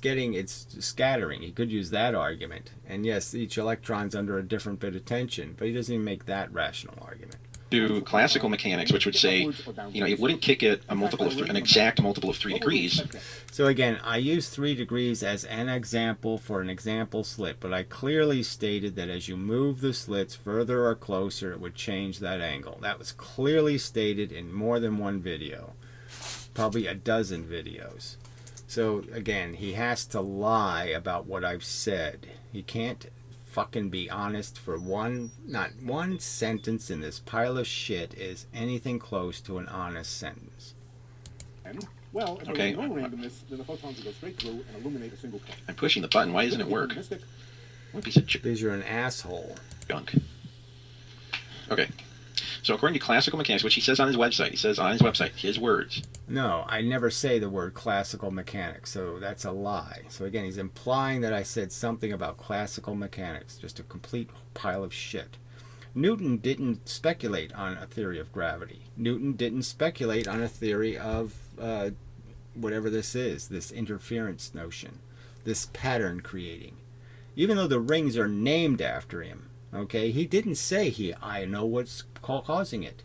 scattering. He could use that argument. And yes, each electron's under a different bit of tension, but he doesn't even make that rational argument. To classical mechanics, which would say, it wouldn't kick it an exact multiple of 3 degrees. So again, I use 3 degrees as an example for an example slit, but I clearly stated that as you move the slits further or closer, it would change that angle. That was clearly stated in more than one video, probably a dozen videos. So again, he has to lie about what I've said. He can't fucking be honest for not one sentence in this pile of shit is anything close to an honest sentence. Well, if there was no randomness, then the photons would go straight through and illuminate a single point. I'm pushing the button. Why doesn't it work? What piece of because you're an asshole. Junk. Okay. So according to classical mechanics, which he says on his website, his words. No, I never say the word classical mechanics, so that's a lie. So again, he's implying that I said something about classical mechanics, just a complete pile of shit. Newton didn't speculate on a theory of gravity. Newton didn't speculate on a theory of whatever this is, this interference notion, this pattern creating. Even though the rings are named after him, okay, he didn't say I know what's causing it.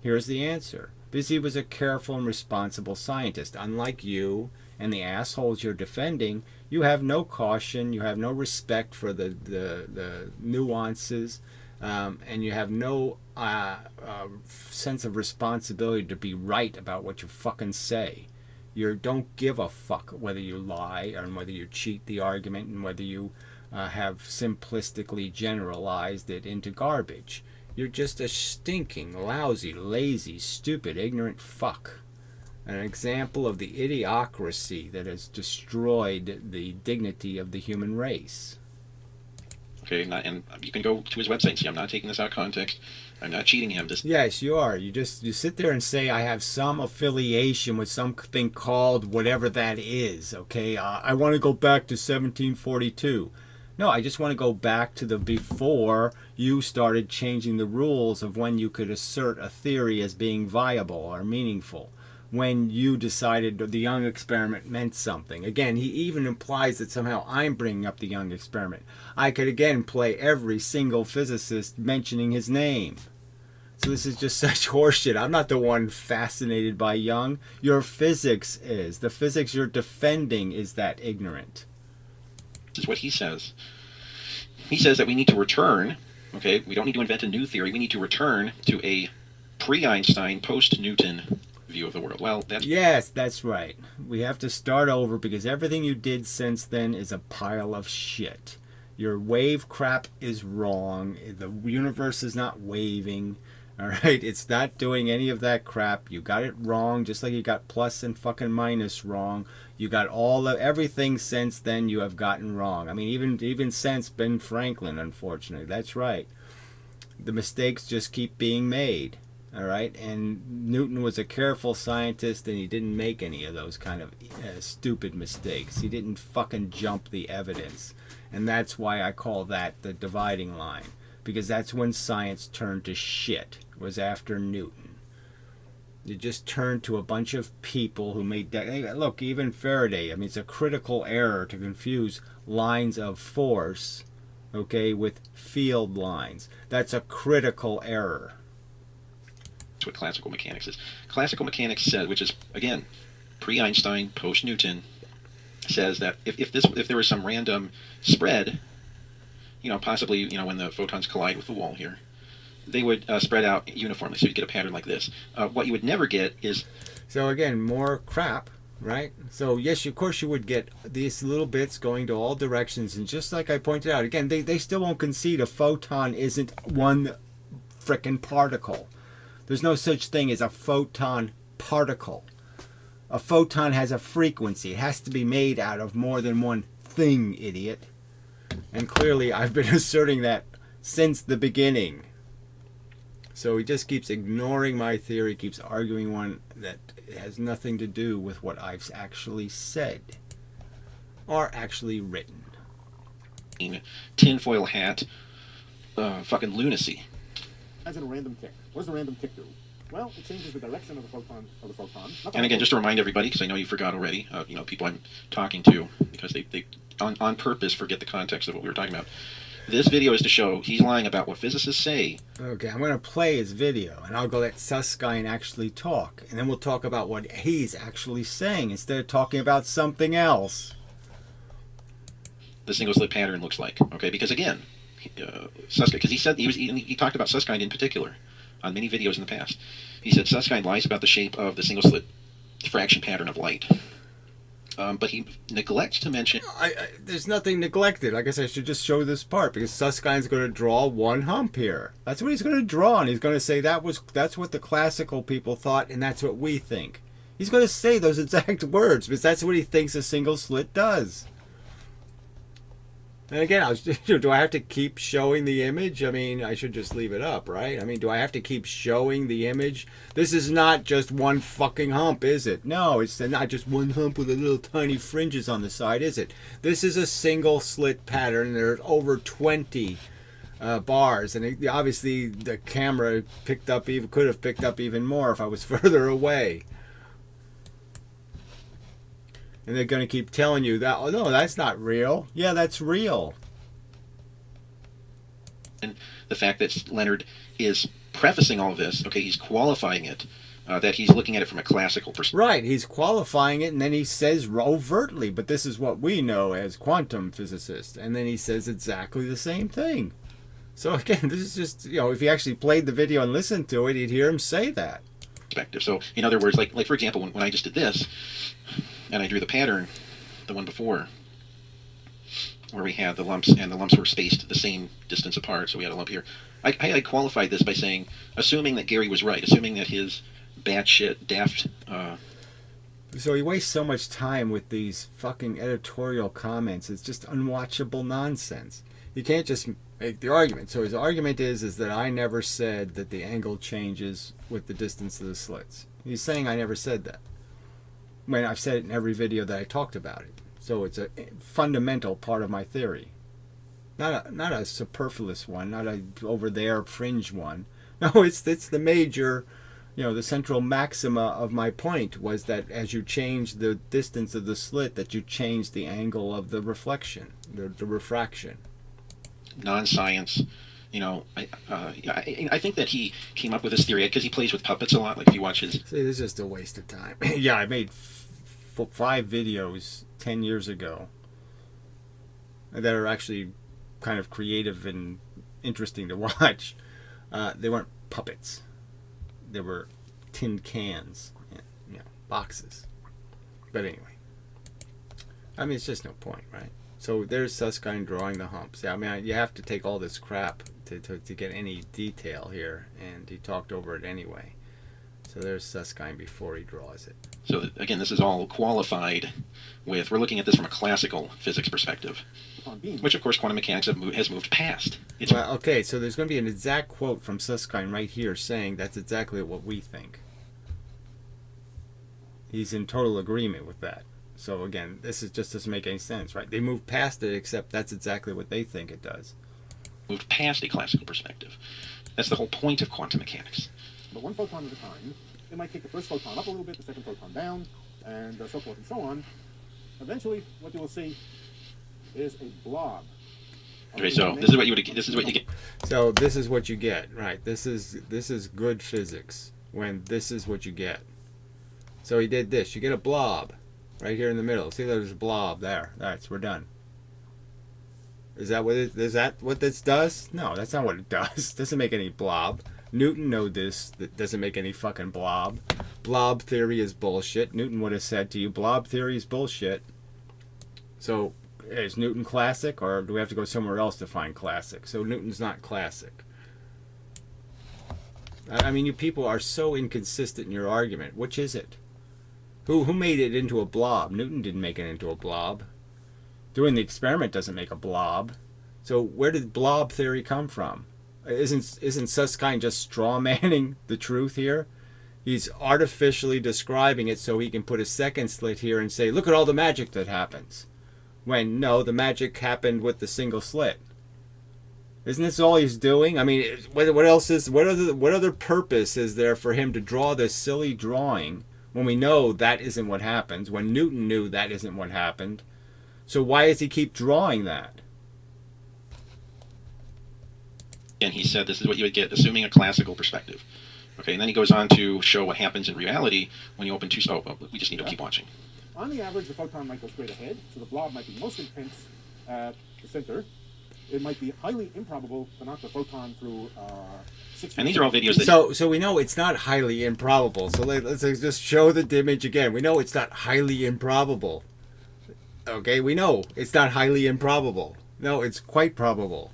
Here's the answer. Because he was a careful and responsible scientist. Unlike you and the assholes you're defending, you have no caution, you have no respect for the nuances, and you have no sense of responsibility to be right about what you fucking say. You don't give a fuck whether you lie and whether you cheat the argument and whether you have simplistically generalized it into garbage. You're just a stinking, lousy, lazy, stupid, ignorant fuck. An example of the idiocracy that has destroyed the dignity of the human race. Okay, and you can go to his website and see I'm not taking this out of context. I'm not cheating him. Yes, you are. You sit there and say I have some affiliation with something called whatever that is. Okay, I want to go back to 1742. No, I just want to go back to the before you started changing the rules of when you could assert a theory as being viable or meaningful. When you decided the Young experiment meant something. Again, he even implies that somehow I'm bringing up the Young experiment. I could again play every single physicist mentioning his name. So this is just such horseshit. I'm not the one fascinated by Young. Your physics is. The physics you're defending is that ignorant. This is what he says. He says that we need to return, okay, we don't need to invent a new theory, we need to return to a pre-Einstein, post-Newton view of the world. Well, yes, that's right. We have to start over because everything you did since then is a pile of shit. Your wave crap is wrong. The universe is not waving. All right, it's not doing any of that crap. You got it wrong, just like you got plus and fucking minus wrong. You got everything since then you have gotten wrong. I mean, even since Ben Franklin, unfortunately. That's right. The mistakes just keep being made. All right, and Newton was a careful scientist, and he didn't make any of those kind of stupid mistakes. He didn't fucking jump the evidence, and that's why I call that the dividing line, because that's when science turned to shit. Was after Newton. You just turned to a bunch of people who made look, even Faraday, I mean, it's a critical error to confuse lines of force, okay, with field lines. That's a critical error. That's what classical mechanics is. Classical mechanics said, which is, again, pre-Einstein, post-Newton, says that if there was some random spread, possibly, when the photons collide with the wall here, they would spread out uniformly, so you get a pattern like this. What you would never get is... So again, more crap, right? So yes, of course you would get these little bits going to all directions, and just like I pointed out, again, they still won't concede a photon isn't one frickin' particle. There's no such thing as a photon particle. A photon has a frequency. It has to be made out of more than one thing, idiot. And clearly I've been asserting that since the beginning. So he just keeps ignoring my theory, keeps arguing one that has nothing to do with what I've actually said or actually written. Tinfoil hat, fucking lunacy. Imagine a random kick. What does a random kick do? Well, it changes the direction of the photon. And again, just to remind everybody, because I know you forgot already, people I'm talking to, because they on purpose forget the context of what we were talking about. This video is to show he's lying about what physicists say. Okay, I'm going to play his video, and I'll go let Susskind actually talk. And then we'll talk about what he's actually saying, instead of talking about something else. The single-slit pattern looks like. Okay, because again, Susskind, because he talked about Susskind in particular on many videos in the past. He said Susskind lies about the shape of the single-slit diffraction pattern of light. But he neglects to mention... there's nothing neglected. I guess I should just show this part, because Susskind's going to draw one hump here. That's what he's going to draw, and he's going to say that's what the classical people thought, and that's what we think. He's going to say those exact words, because that's what he thinks a single slit does. And again, do I have to keep showing the image? I mean, I should just leave it up, right? I mean, do I have to keep showing the image? This is not just one fucking hump, is it? No, it's not just one hump with a little tiny fringes on the side, is it? This is a single slit pattern. There's over 20 bars, and obviously the camera could have picked up even more if I was further away. And they're going to keep telling you that, oh no, that's not real. Yeah, that's real. And the fact that Leonard is prefacing all of this, okay, he's qualifying it, that he's looking at it from a classical perspective. Right, he's qualifying it, and then he says overtly, but this is what we know as quantum physicists. And then he says exactly the same thing. So again, this is just, if he actually played the video and listened to it, he'd hear him say that. So, in other words, like for example, when I just did this, and I drew the pattern, the one before, where we had the lumps, and the lumps were spaced the same distance apart, so we had a lump here. I qualified this by saying, assuming that Gary was right, assuming that his batshit, daft... So he wastes so much time with these fucking editorial comments. It's just unwatchable nonsense. You can't just make the argument. So his argument is that I never said that the angle changes with the distance of the slits. He's saying I never said that. When I've said it in every video that I talked about it. So it's a fundamental part of my theory. Not a superfluous one, not a over there fringe one. No, it's the major, the central maxima of my point was that as you change the distance of the slit, that you change the angle of the reflection, the refraction. Non-science, I think that he came up with this theory because he plays with puppets a lot. Like if you watch his... See, this is just a waste of time. Yeah, I made 5 videos 10 years ago that are actually kind of creative and interesting to watch. They weren't puppets. They were tin cans, boxes. But anyway, I mean, it's just no point, right? So there's Susskind drawing the humps. Yeah, I mean, you have to take all this crap to get any detail here, and he talked over it anyway. So there's Susskind before he draws it. So again, this is all qualified with, we're looking at this from a classical physics perspective, which of course quantum mechanics has moved past. Well, okay, so there's going to be an exact quote from Susskind right here saying that's exactly what we think. He's in total agreement with that. So again, this just doesn't make any sense, right? They moved past it, except that's exactly what they think it does. Moved past a classical perspective. That's the whole point of quantum mechanics. But one photon at a time, they might kick the first photon up a little bit, the second photon down, and so forth and so on. Eventually, what you will see is a blob. Okay, so this is what you get. So this is what you get, right? This is good physics when this is what you get. So he did this. You get a blob. Right here in the middle. See, there's a blob there. We're done. Is that what this does? No, that's not what it does. It doesn't make any blob. Newton knew this. That doesn't make any fucking blob. Blob theory is bullshit. Newton would have said to you, blob theory is bullshit. So, is Newton classic, or do we have to go somewhere else to find classic? So Newton's not classic. I mean, you people are so inconsistent in your argument. Which is it? Who made it into a blob? Newton didn't make it into a blob. Doing the experiment doesn't make a blob. So where did blob theory come from? Isn't Susskind just straw manning the truth here? He's artificially describing it so he can put a second slit here and say, look at all the magic that happens. When no, the magic happened with the single slit. Isn't this all he's doing? I mean, what else is? What other purpose is there for him to draw this silly drawing when we know that isn't what happens? When Newton knew that isn't what happened, so why does he keep drawing that? And he said this is what you would get assuming a classical perspective. Okay, and then he goes on to show what happens in reality when you open two. Oh, well, we just need to keep watching. On the average, the photon might go straight ahead, so the blob might be most intense at the center. It might be highly improbable to knock the photon through 6 And these are all videos that... So we know it's not highly improbable. So let's just show the image again. We know it's not highly improbable. Okay, we know it's not highly improbable. No, it's quite probable.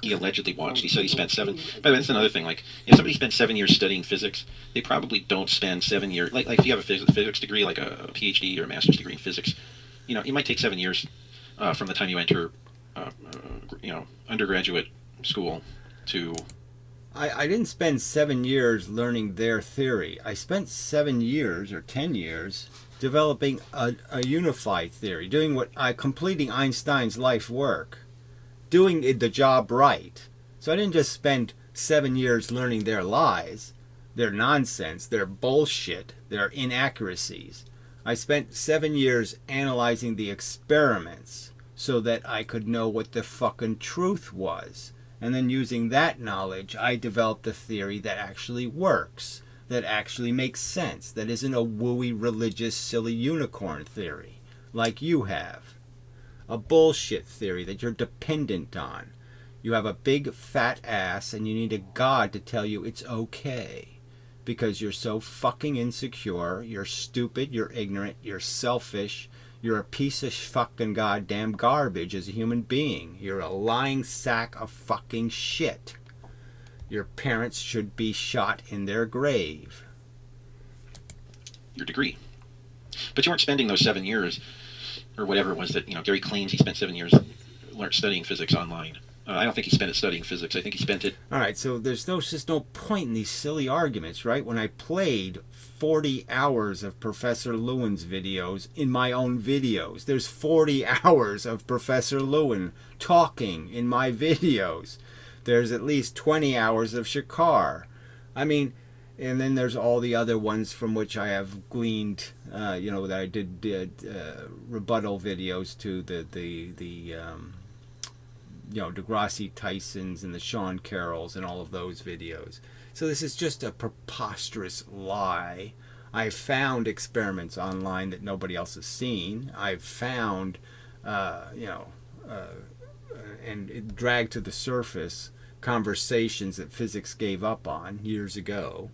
He allegedly watched. He said he spent 7... By the way, that's another thing. Like, if somebody spent 7 years studying physics, they probably don't spend 7 years... Like if you have a physics degree, like a PhD or a master's degree in physics, you know, it might take 7 years from the time you enter, undergraduate school to... I didn't spend 7 years learning their theory. I spent 7 years or 10 years developing a unified theory, completing Einstein's life work, doing the job right. So I didn't just spend 7 years learning their lies, their nonsense, their bullshit, their inaccuracies. I spent 7 years analyzing the experiments so that I could know what the fucking truth was. And then using that knowledge, I developed a theory that actually works, that actually makes sense, that isn't a wooey, religious, silly unicorn theory, like you have. A bullshit theory that you're dependent on. You have a big fat ass and you need a god to tell you it's okay. Because you're so fucking insecure, you're stupid, you're ignorant, you're selfish, you're a piece of fucking goddamn garbage as a human being. You're a lying sack of fucking shit. Your parents should be shot in their grave. Your degree. But you weren't spending those 7 years, or whatever it was that, Gary claims he spent 7 years studying physics online. I don't think he spent it studying physics. I think he spent it... All right, so there's just no point in these silly arguments, right? When I played 40 hours of Professor Lewin's videos in my own videos, there's 40 hours of Professor Lewin talking in my videos. There's at least 20 hours of Shakar. I mean, and then there's all the other ones from which I have gleaned, that I did rebuttal videos to the Degrassi Tysons and the Sean Carrolls and all of those videos. So this is just a preposterous lie. I've found experiments online that nobody else has seen. I've found, and it dragged to the surface conversations that physics gave up on years ago.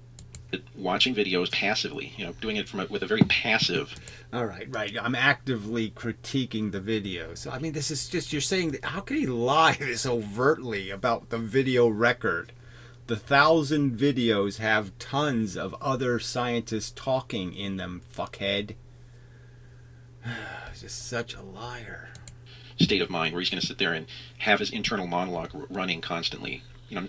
Watching videos passively, doing it with a very passive... All right. I'm actively critiquing the videos. I mean, this is just, you're saying that, how can he lie this overtly about the video record? The 1,000 videos have tons of other scientists talking in them, fuckhead. Just such a liar. State of mind where he's going to sit there and have his internal monologue running constantly.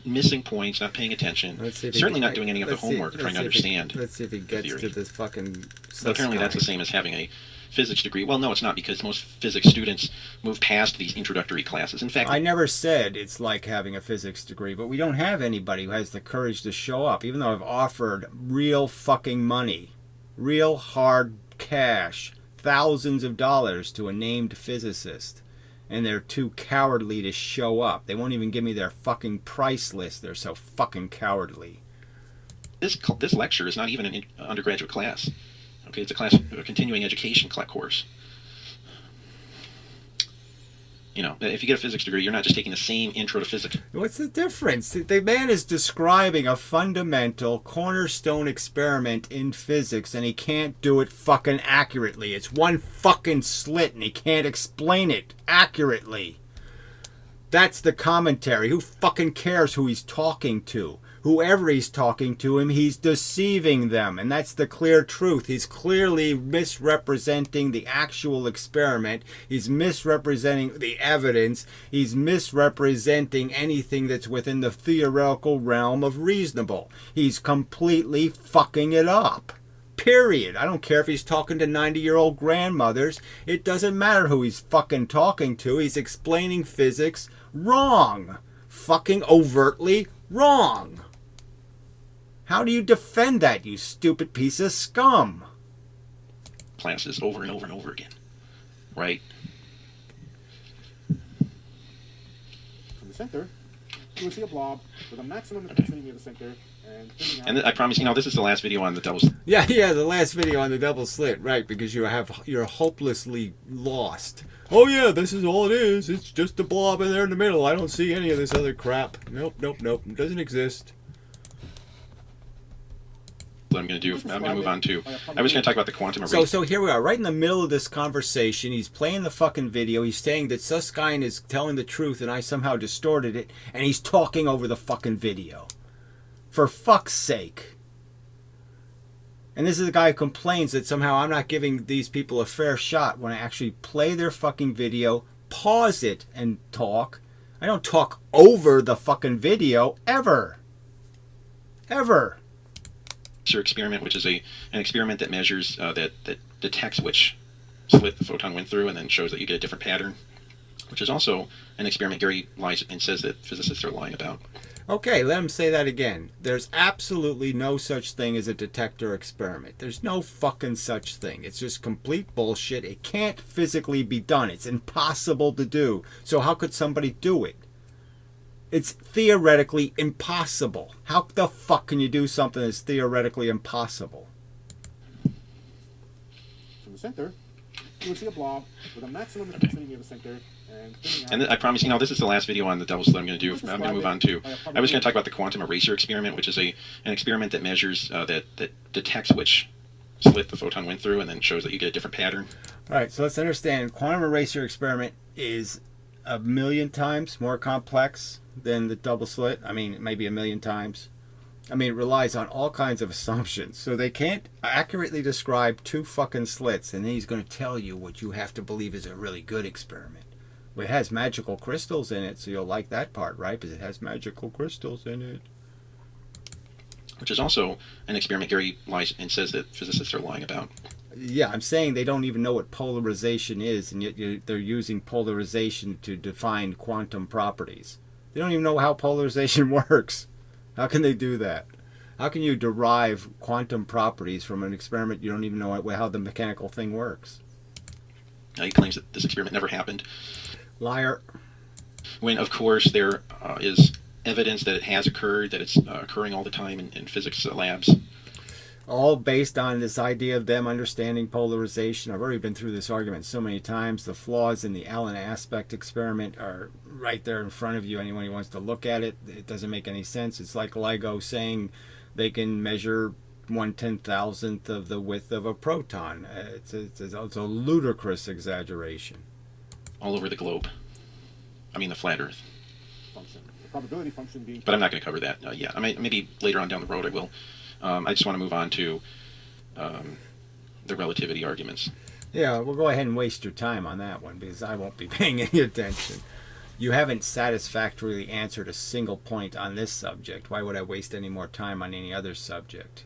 Missing points, not paying attention, certainly not doing any of the homework, trying to understand. Let's see if he gets to this fucking... But apparently that's the same as having a physics degree. Well, no, it's not, because most physics students move past these introductory classes. In fact... I never said it's like having a physics degree, but we don't have anybody who has the courage to show up, even though I've offered real fucking money, real hard cash, thousands of dollars to a named physicist. And they're too cowardly to show up. They won't even give me their fucking price list. They're so fucking cowardly. this lecture is not even an undergraduate class. Okay, it's a continuing education course. You know, if you get a physics degree, you're not just taking the same intro to physics. What's the difference? The man is describing a fundamental cornerstone experiment in physics, and he can't do it fucking accurately. It's one fucking slit, and he can't explain it accurately. That's the commentary. Who fucking cares who he's talking to? Whoever he's talking to him, he's deceiving them. And that's the clear truth. He's clearly misrepresenting the actual experiment. He's misrepresenting the evidence. He's misrepresenting anything that's within the theoretical realm of reasonable. He's completely fucking it up. Period. I don't care if he's talking to 90-year-old grandmothers. It doesn't matter who he's fucking talking to. He's explaining physics wrong. Fucking overtly wrong. How do you defend that, you stupid piece of scum? Classes over and over and over again, right? From the center, you will see a blob with a maximum intensity near the center. And I promise, you know, this is the last video on the double-slit. Yeah, the last video on the double-slit, right? Because you're hopelessly lost. Oh yeah, this is all it is. It's just a blob in there in the middle. I don't see any of this other crap. Nope. It doesn't exist. What I'm going to do, I'm going to move on to, I was going to talk about the quantum array. So here we are, right in the middle of this conversation. He's playing the fucking video. He's saying that Susskind is telling the truth and I somehow distorted it. And he's talking over the fucking video. For fuck's sake. And this is the guy who complains that somehow I'm not giving these people a fair shot when I actually play their fucking video, pause it, and talk. I don't talk over the fucking video, ever. Ever. Your experiment, which is an experiment that measures, that detects which slit the photon went through and then shows that you get a different pattern, which is also an experiment Gary lies and says that physicists are lying about. Okay, let him say that again. There's absolutely no such thing as a detector experiment. There's no fucking such thing. It's just complete bullshit. It can't physically be done. It's impossible to do. So how could somebody do it? It's theoretically impossible. How the fuck can you do something that's theoretically impossible? From the center, you will see a blob with a maximum intensity near the center. And I promise, you know, this is the last video on the double-slit I'm going to do. I'm going to move on to, I was going to talk about the quantum eraser experiment, which is an experiment that measures, that detects which slit the photon went through and then shows that you get a different pattern. All right, so let's understand. Quantum eraser experiment is 1,000,000 times more complex than the double slit. I mean, maybe 1,000,000 times. I mean, it relies on all kinds of assumptions. So they can't accurately describe two fucking slits, and then he's going to tell you what you have to believe is a really good experiment. Well, it has magical crystals in it, so you'll like that part, right? Because it has magical crystals in it. Which is also an experiment Gary lies and says that physicists are lying about. Yeah, I'm saying they don't even know what polarization is, and yet they're using polarization to define quantum properties. They don't even know how polarization works. How can they do that? How can you derive quantum properties from an experiment you don't even know how the mechanical thing works? He claims that this experiment never happened. Liar. When, of course, there is evidence that it has occurred, that it's occurring all the time in physics labs. All based on this idea of them understanding polarization. I've already been through this argument so many times. The flaws in the Allen aspect experiment are right there in front of you. Anyone who wants to look at it, it doesn't make any sense. It's like LIGO saying they can measure 1/10,000th of the width of a proton. It's a ludicrous exaggeration. All over the globe. I mean the flat Earth. Function. The probability function being... But I'm not going to cover that yet. I mean, maybe later on down the road I will. I just want to move on to the relativity arguments. Yeah, we'll go ahead and waste your time on that one because I won't be paying any attention. You haven't satisfactorily answered a single point on this subject. Why would I waste any more time on any other subject?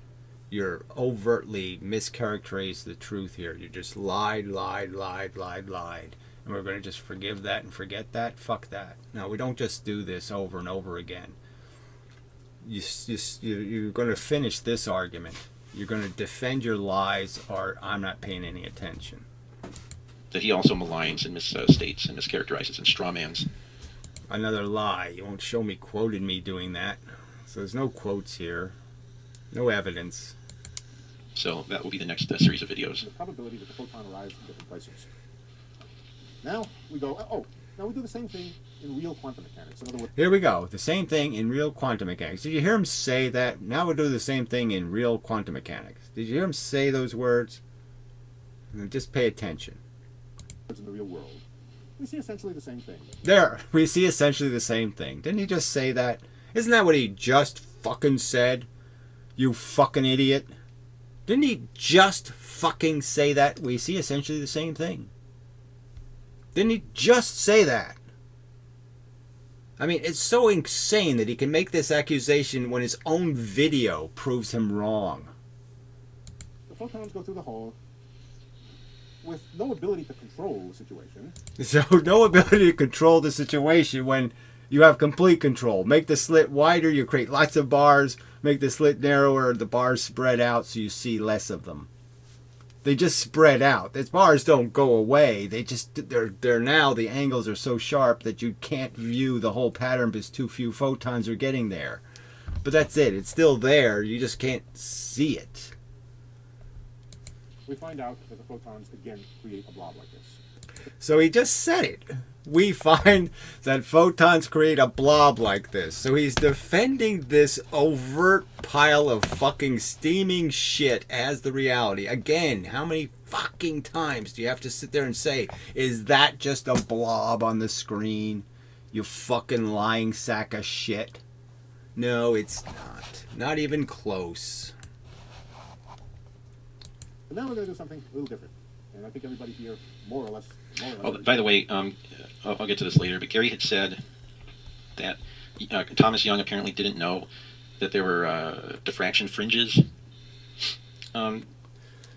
You're overtly mischaracterized the truth here. You just lied. And we're going to just forgive that and forget that? Fuck that. No, we don't just do this over and over again. You're going to finish this argument. You're going to defend your lies, or I'm not paying any attention. That he also maligns and misstates and mischaracterizes and strawmans. Another lie. You won't show me quoted me doing that. So there's no quotes here. No evidence. So that will be the next series of videos. The probability that the photon arrives in different places. Now we go, now we do the same thing in real quantum mechanics. In other words, Here we go. The same thing in real quantum mechanics. Did you hear him say that? Now we'll do the same thing in real quantum mechanics. Did you hear him say those words? Just pay attention. in the real world, we see essentially the same thing. There, we see essentially the same thing. Didn't he just say that? Isn't that what he just fucking said? You fucking idiot. Didn't he just fucking say that? We see essentially the same thing. Didn't he just say that? I mean, it's so insane that he can make this accusation when his own video proves him wrong. The photons go through the hole with no ability to control the situation. So, no ability to control the situation when you have complete control. Make the slit wider, you create lots of bars. Make the slit narrower, the bars spread out so you see less of them. They just spread out. These bars don't go away. They're now, the angles are so sharp that you can't view the whole pattern because too few photons are getting there. But that's it. It's still there. You just can't see it. We find out that the photons again create a blob like this. So he just said it. We find that photons create a blob like this. So he's defending this overt pile of fucking steaming shit as the reality. Again, how many fucking times do you have to sit there and say, is that just a blob on the screen? You fucking lying sack of shit. No, it's not. Not even close. But now we're going to do something a little different. And I think everybody here more or less. Oh, by the way, I'll get to this later, but Gary had said that Thomas Young apparently didn't know that there were diffraction fringes.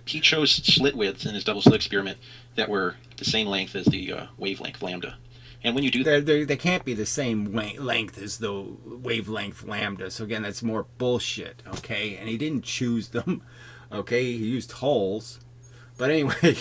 He chose slit widths in his double-slit experiment that were the same length as the wavelength lambda. And when you do that, they can't be the same length as the wavelength lambda. So again, that's more bullshit. Okay, and he didn't choose them. Okay, he used holes. But anyway,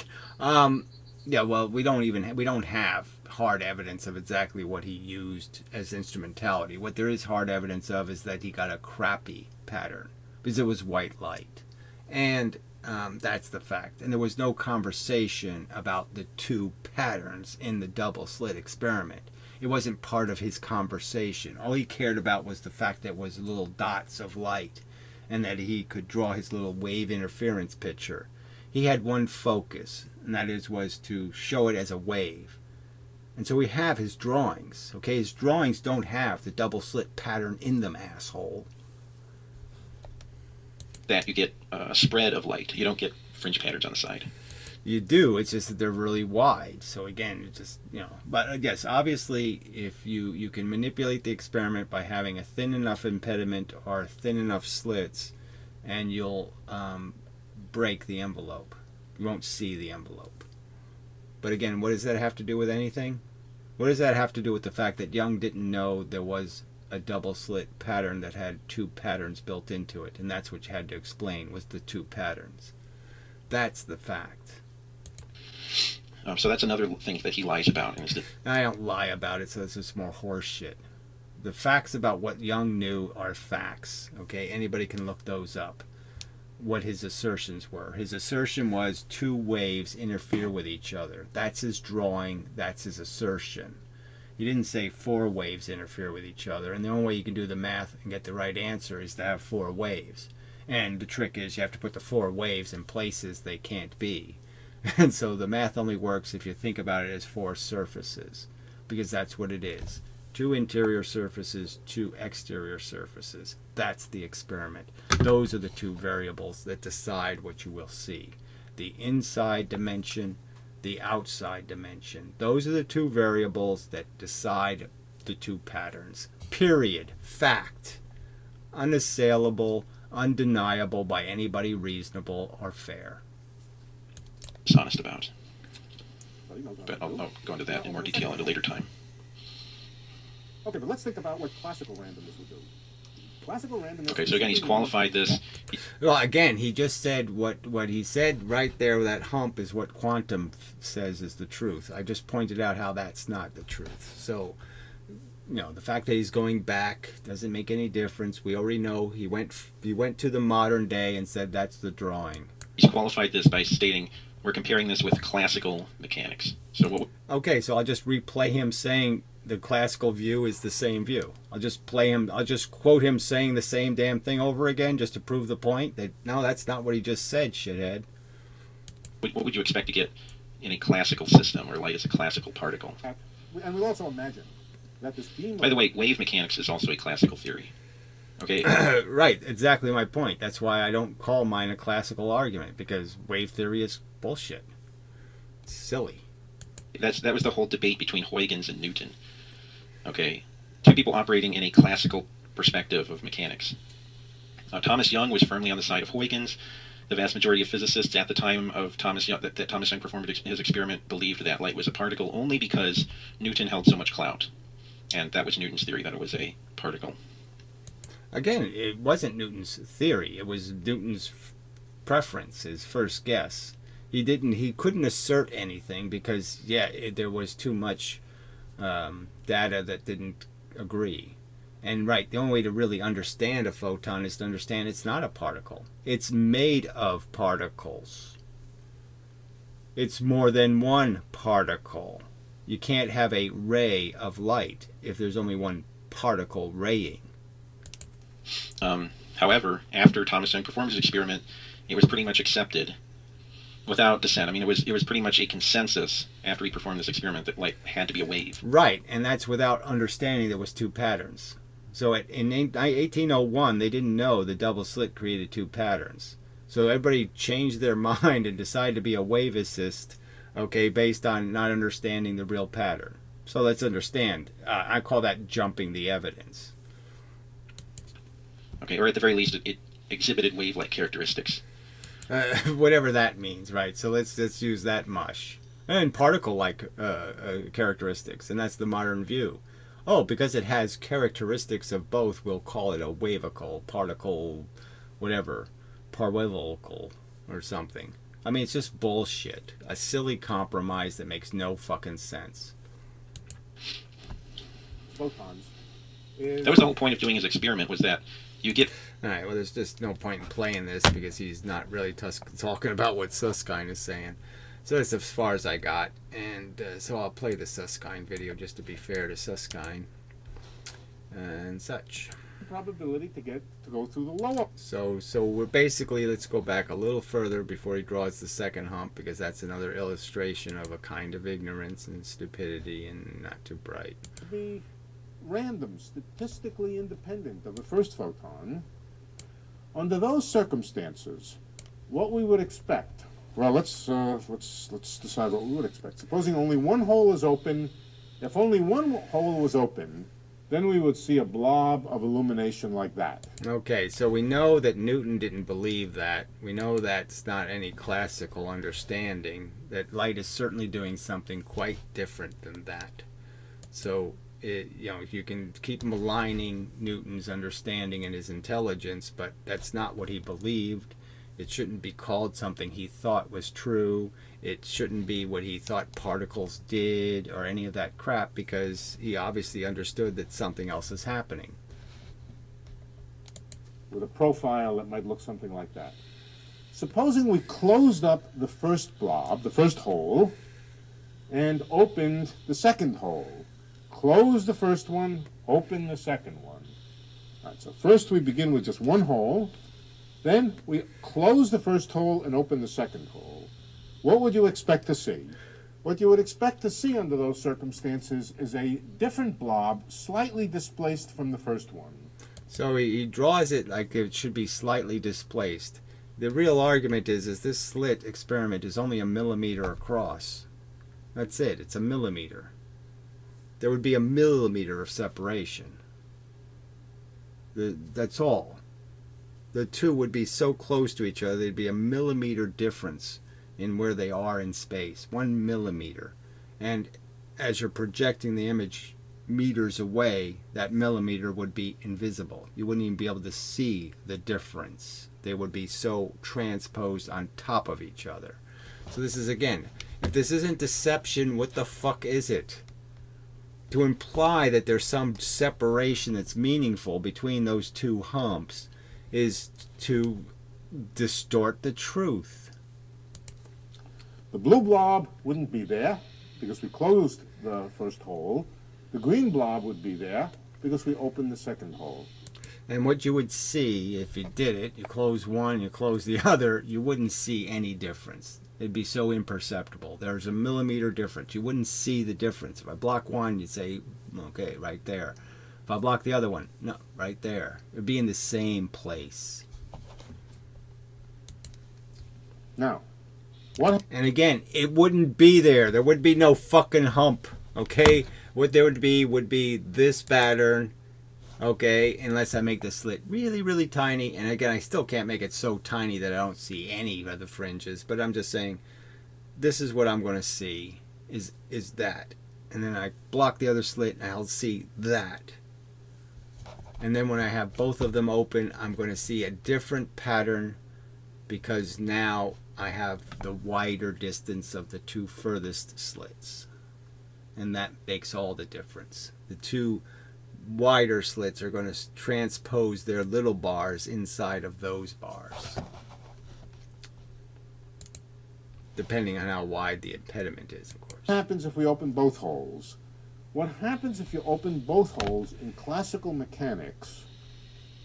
yeah. Well, we don't have hard evidence of exactly what he used as instrumentality. What there is hard evidence of is that he got a crappy pattern because it was white light, and that's the fact. And there was no conversation about the two patterns in the double slit experiment. It wasn't part of his conversation. All he cared about was the fact that it was little dots of light and that he could draw his little wave interference picture. He had one focus, and that was to show it as a wave. And so we have his drawings. Okay, his drawings don't have the double slit pattern in them, asshole. That you get a spread of light. You don't get fringe patterns on the side. You do. It's just that they're really wide. So again, it's just, But yes, obviously, if you can manipulate the experiment by having a thin enough impediment or thin enough slits, and you'll break the envelope. You won't see the envelope. But again, what does that have to do with anything? What does that have to do with the fact that Young didn't know there was a double slit pattern that had two patterns built into it, and that's what you had to explain was the two patterns. That's the fact. So that's another thing that he lies about. I don't lie about it, so it's just more horse shit. The facts about what Young knew are facts. Okay, anybody can look those up. What his assertions were. His assertion was two waves interfere with each other. That's his drawing. That's his assertion. He didn't say four waves interfere with each other. And the only way you can do the math and get the right answer is to have four waves. And the trick is you have to put the four waves in places they can't be. And so the math only works if you think about it as four surfaces. Because that's what it is. Two interior surfaces, two exterior surfaces. That's the experiment. Those are the two variables that decide what you will see. The inside dimension, the outside dimension. Those are the two variables that decide the two patterns. Period. Fact. Unassailable, undeniable by anybody reasonable or fair. It's honest about. But I'll go into that in more detail at a later time. Okay, but let's think about what classical randomness would do. Classical randomness. Okay, so again, he's qualified this. Well, again, he just said what he said right there. That hump is what quantum says is the truth. I just pointed out how that's not the truth. So the fact that he's going back doesn't make any difference. We already know he went to the modern day and said that's the drawing. He's qualified this by stating we're comparing this with classical mechanics. So okay, so I'll just replay him saying the classical view is the same view. I'll just quote him saying the same damn thing over again just to prove the point that no, that's not what he just said, shithead. What would you expect to get in a classical system where light is a classical particle? And we'll also imagine that this beam... By the way, wave mechanics is also a classical theory. Okay. Right, exactly my point. That's why I don't call mine a classical argument, because wave theory is bullshit. It's silly. That was the whole debate between Huygens and Newton. Okay, two people operating in a classical perspective of mechanics. Thomas Young was firmly on the side of Huygens. The vast majority of physicists at the time of Thomas Young performed his experiment believed that light was a particle only because Newton held so much clout, and that was Newton's theory that it was a particle. Again, it wasn't Newton's theory. It was Newton's preference, his first guess. He couldn't assert anything because, there was too much data that didn't agree. And right, the only way to really understand a photon is to understand it's not a particle. It's made of particles. It's more than one particle. You can't have a ray of light if there's only one particle raying. However, after Thomas Young performed his experiment, it was pretty much accepted without dissent. I mean, it was pretty much a consensus after he performed this experiment that light had to be a wave. Right, and that's without understanding there was two patterns. So in 1801, they didn't know the double slit created two patterns. So everybody changed their mind and decided to be a waveicist, based on not understanding the real pattern. So let's understand. I call that jumping the evidence. Okay, or at the very least, it exhibited wave-like characteristics. Whatever that means, right? So let's use that mush. And particle-like characteristics, and that's the modern view. Oh, because it has characteristics of both, we'll call it a wavicle, particle, whatever, parwavical, or something. I mean, it's just bullshit. A silly compromise that makes no fucking sense. Photons. That was the whole point of doing his experiment, was that you get... Alright, well, there's just no point in playing this because he's not really talking about what Susskind is saying. So that's as far as I got. And so I'll play the Susskind video just to be fair to Susskind and such. Probability to go through the lower. So we're basically, let's go back a little further before he draws the second hump, because that's another illustration of a kind of ignorance and stupidity and not too bright. To be random, statistically independent of the first photon. Under those circumstances, what we would expect. Well, let's decide what we would expect. Supposing only one hole is open. If only one hole was open, then we would see a blob of illumination like that. Okay, so we know that Newton didn't believe that. We know that's not any classical understanding. That light is certainly doing something quite different than that. So, you can keep maligning Newton's understanding and his intelligence, but that's not what he believed. It shouldn't be called something he thought was true. It shouldn't be what he thought particles did or any of that crap, because he obviously understood that something else is happening. With a profile that might look something like that. Supposing we closed up the first blob, the first hole, and opened the second hole. Close the first one, open the second one. All right, so first we begin with just one hole. Then we close the first hole and open the second hole. What would you expect to see? What you would expect to see under those circumstances is a different blob, slightly displaced from the first one. So he draws it like it should be slightly displaced. The real argument is this slit experiment is only a millimeter across. That's it. It's a millimeter. There would be a millimeter of separation. That's all. The two would be so close to each other, there'd be a millimeter difference in where they are in space. 1 millimeter. And as you're projecting the image meters away, that millimeter would be invisible. You wouldn't even be able to see the difference. They would be so transposed on top of each other. So this is, again, if this isn't deception, what the fuck is it? to imply that there's some separation that's meaningful between those two humps is to distort the truth. The blue blob wouldn't be there because we closed the first hole. The green blob would be there because we opened the second hole. And what you would see if you did it, you close one, you close the other, you wouldn't see any difference. It'd be so imperceptible. There's a millimeter difference. You wouldn't see the difference. If I block one, you'd say, okay, right there. If I block the other one, no, right there. It'd be in the same place. Now, what? And again, it wouldn't be there. There would be no fucking hump, okay? What there would be this pattern, okay, unless I make the slit really, really tiny. And again, I still can't make it so tiny that I don't see any of the fringes. But I'm just saying, this is what I'm going to see, is that. And then I block the other slit, and I'll see that. And then when I have both of them open, I'm going to see a different pattern because now I have the wider distance of the two furthest slits. And that makes all the difference. The two wider slits are going to transpose their little bars inside of those bars, depending on how wide the impediment is, of course. What happens if we open both holes? What happens if you open both holes in classical mechanics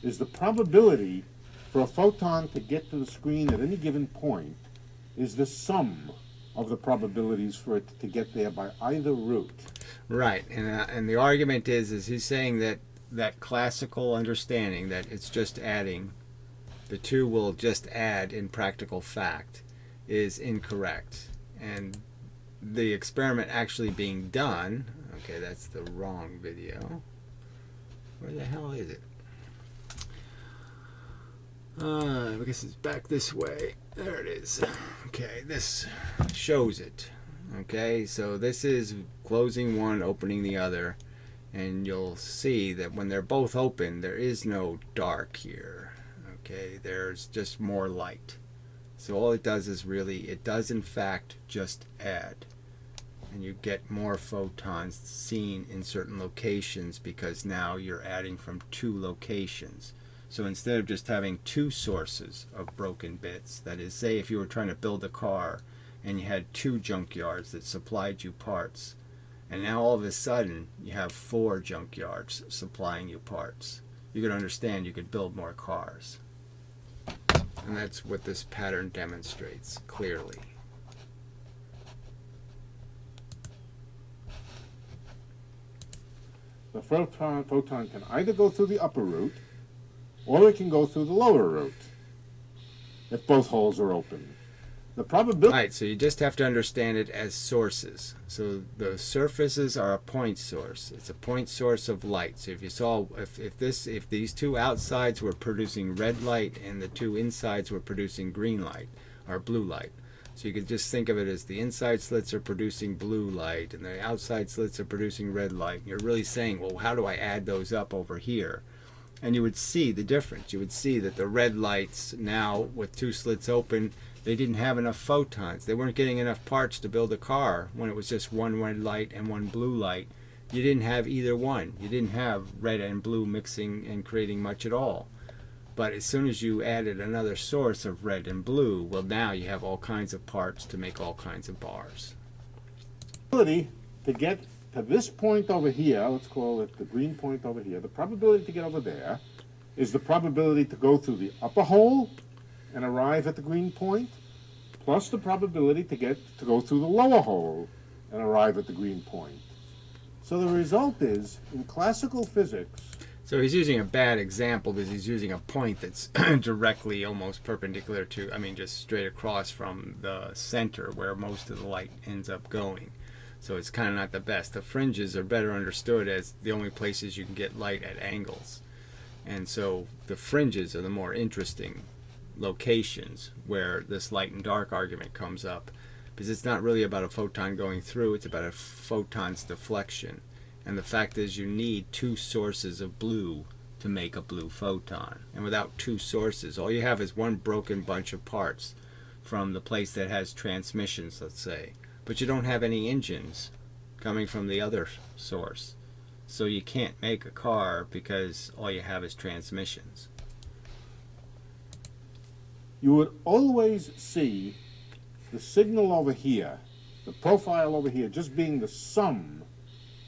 is the probability for a photon to get to the screen at any given point is the sum of the probabilities for it to get there by either route. Right, and the argument is he's saying that classical understanding that it's just adding, the two will just add in practical fact, is incorrect. And the experiment actually being done, okay, that's the wrong video. Where the hell is it? I guess it's back this way. There it is. Okay, this shows it. Okay, so this is closing one, opening the other, and you'll see that when they're both open, there is no dark here. Okay, there's just more light. So all it does is really, it does in fact just add. And you get more photons seen in certain locations because now you're adding from two locations. So instead of just having two sources of broken bits, that is, say if you were trying to build a car and you had two junkyards that supplied you parts, and now all of a sudden you have 4 junkyards supplying you parts, you could understand you could build more cars. And that's what this pattern demonstrates clearly. The photon can either go through the upper route or it can go through the lower route if both holes are open. The probability... Right, so you just have to understand it as sources. So the surfaces are a point source. It's a point source of light. So if you saw, if these two outsides were producing red light and the two insides were producing green light or blue light, so you could just think of it as the inside slits are producing blue light and the outside slits are producing red light. You're really saying, well, how do I add those up over here? And you would see the difference. You would see that the red lights now, with 2 slits open, they didn't have enough photons. They weren't getting enough parts to build a car when it was just one red light and one blue light. You didn't have either one. You didn't have red and blue mixing and creating much at all. But as soon as you added another source of red and blue, well, now you have all kinds of parts to make all kinds of bars. To get to this point over here, let's call it the green point over here, the probability to get over there is the probability to go through the upper hole and arrive at the green point, plus the probability to go through the lower hole and arrive at the green point. So the result is, in classical physics... So he's using a bad example because he's using a point that's directly almost perpendicular to, just straight across from the center where most of the light ends up going. So it's kind of not the best. The fringes are better understood as the only places you can get light at angles. And so the fringes are the more interesting locations where this light and dark argument comes up, because it's not really about a photon going through, it's about a photon's deflection. And the fact is you need 2 sources of blue to make a blue photon. And without 2 sources, all you have is one broken bunch of parts from the place that has transmissions, let's say. But you don't have any engines coming from the other source. So you can't make a car because all you have is transmissions. You would always see the signal over here, the profile over here, just being the sum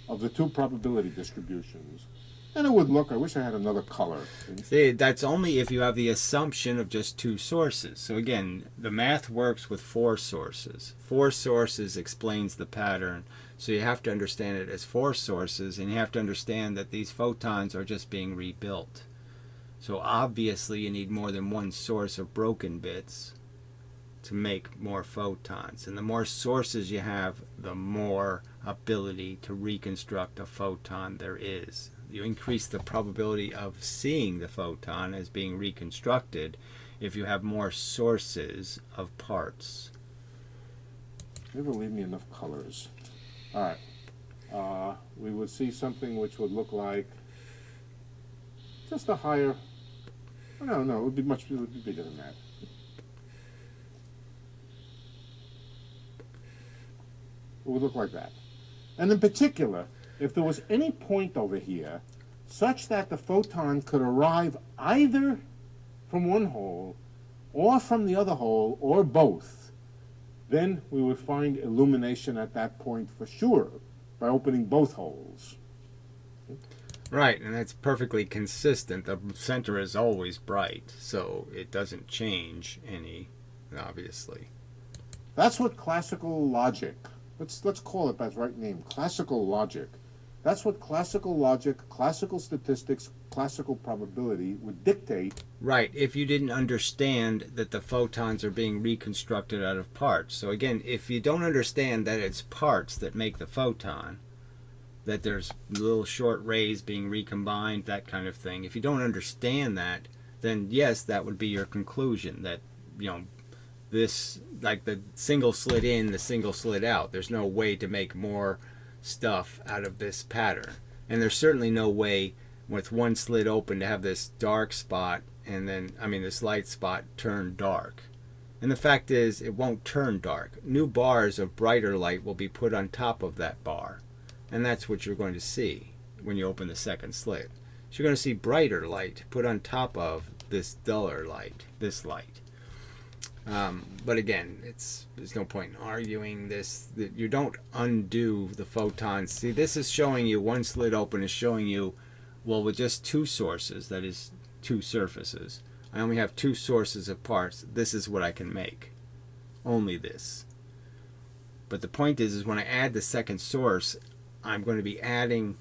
of the two probability distributions. And it would look, I wish I had another color. See, that's only if you have the assumption of just two sources. So again, the math works with four sources. Four sources explains the pattern. So you have to understand it as four sources, and you have to understand that these photons are just being rebuilt. So obviously you need more than one source of broken bits to make more photons. And the more sources you have, the more ability to reconstruct a photon there is. You increase the probability of seeing the photon as being reconstructed if you have more sources of parts. Never leave me enough colors. All right. We would see something which would look like just a higher. No, it would be bigger than that. It would look like that. And in particular, if there was any point over here such that the photon could arrive either from one hole or from the other hole or both, then we would find illumination at that point for sure by opening both holes. Right, and that's perfectly consistent. The center is always bright, so it doesn't change any, obviously. That's what classical logic, let's call it by its right name, classical logic. That's what classical logic, classical statistics, classical probability would dictate. Right, if you didn't understand that the photons are being reconstructed out of parts. So again, if you don't understand that it's parts that make the photon, that there's little short rays being recombined, that kind of thing. If you don't understand that, then yes, that would be your conclusion, that, you know, this, like the single slit in, the single slit out, there's no way to make more stuff out of this pattern. And there's certainly no way with one slit open to have this dark spot and then, this light spot turn dark. And the fact is, it won't turn dark. New bars of brighter light will be put on top of that bar. And that's what you're going to see when you open the second slit. So you're going to see brighter light put on top of this duller light, this light. But again, there's no point in arguing this. You don't undo the photons. See, this is showing you, one slit open is showing you, well, with just two sources, that is two surfaces, I only have two sources of parts. This is what I can make. Only this. But the point is when I add the second source, I'm going to be adding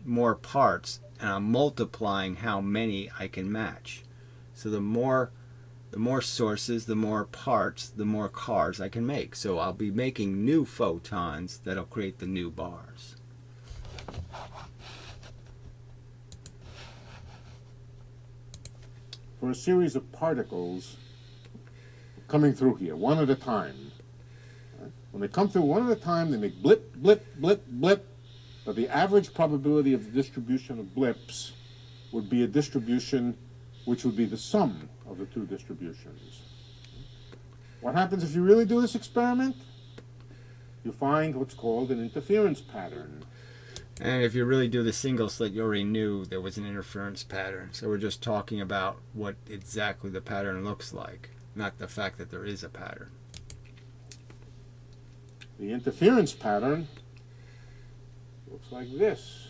more parts, and I'm multiplying how many I can match. So the more sources, the more parts, the more cars I can make. So I'll be making new photons that'll create the new bars. For a series of particles coming through here, one at a time. Right? When they come through one at a time, they make blip, blip, blip, blip. But the average probability of the distribution of blips would be a distribution which would be the sum of the two distributions. What happens if you really do this experiment? You find what's called an interference pattern. And if you really do the single slit, you already knew there was an interference pattern. So we're just talking about what exactly the pattern looks like, not the fact that there is a pattern. The interference pattern looks like this.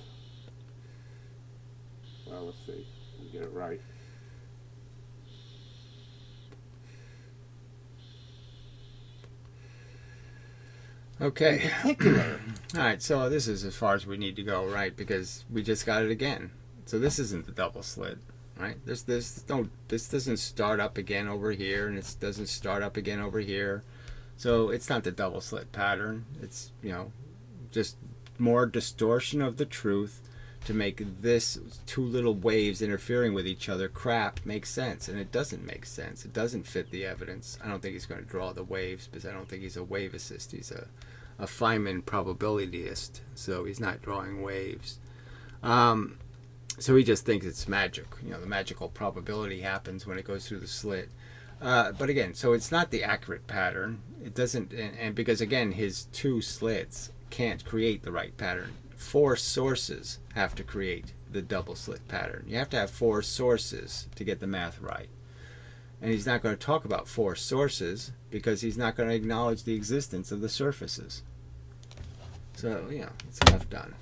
Well, let's see. Let me get it right. Okay. In particular. All right, so this is as far as we need to go, right? Because we just got it again. So this isn't the double slit, right? This doesn't start up again over here, and it doesn't start up again over here. So it's not the double slit pattern. It's, just more distortion of the truth to make this two little waves interfering with each other crap make sense. And it doesn't make sense. It doesn't fit the evidence. I don't think he's going to draw the waves because I don't think he's a waveicist. He's a Feynman probabilityist, so he's not drawing waves. So he just thinks it's magic. The magical probability happens when it goes through the slit. But again, so it's not the accurate pattern. It doesn't, and because again, his two slits can't create the right pattern. 4 sources have to create the double slit pattern. You have to have 4 sources to get the math right. And he's not going to talk about 4 sources because he's not going to acknowledge the existence of the surfaces. So, it's enough done.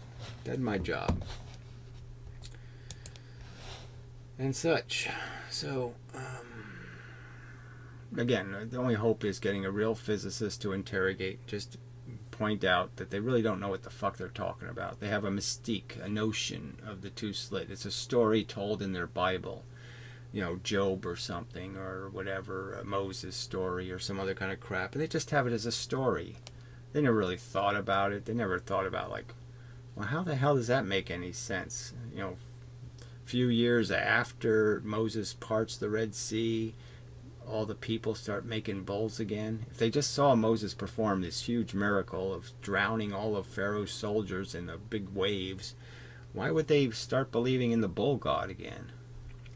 Done my job. And such. So, again, the only hope is getting a real physicist to interrogate, just point out that they really don't know what the fuck they're talking about. They have a mystique, a notion of the two slit. It's a story told in their Bible, Job or something or whatever, a Moses story or some other kind of crap. And they just have it as a story. They never really thought about it. They never thought about well, how the hell does that make any sense? A few years after Moses parts the Red Sea, all the people start making bulls again. If they just saw Moses perform this huge miracle of drowning all of Pharaoh's soldiers in the big waves, why would they start believing in the bull god again?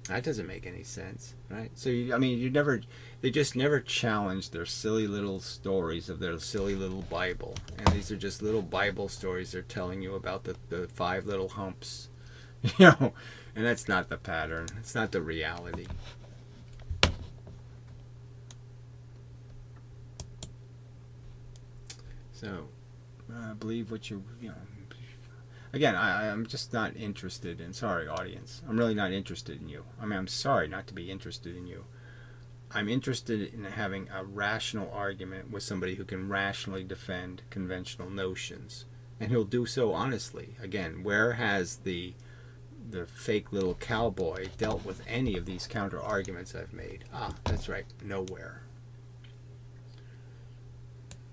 That doesn't make any sense, right? So, they just never challenged their silly little stories of their silly little Bible. And these are just little Bible stories they're telling you about the 5 little humps, and that's not the pattern. It's not the reality. So, believe what again, I'm just not interested in, sorry audience, I'm really not interested in you. I'm sorry not to be interested in you. I'm interested in having a rational argument with somebody who can rationally defend conventional notions. And he'll do so honestly. Again, where has the fake little cowboy dealt with any of these counter arguments I've made? That's right, nowhere.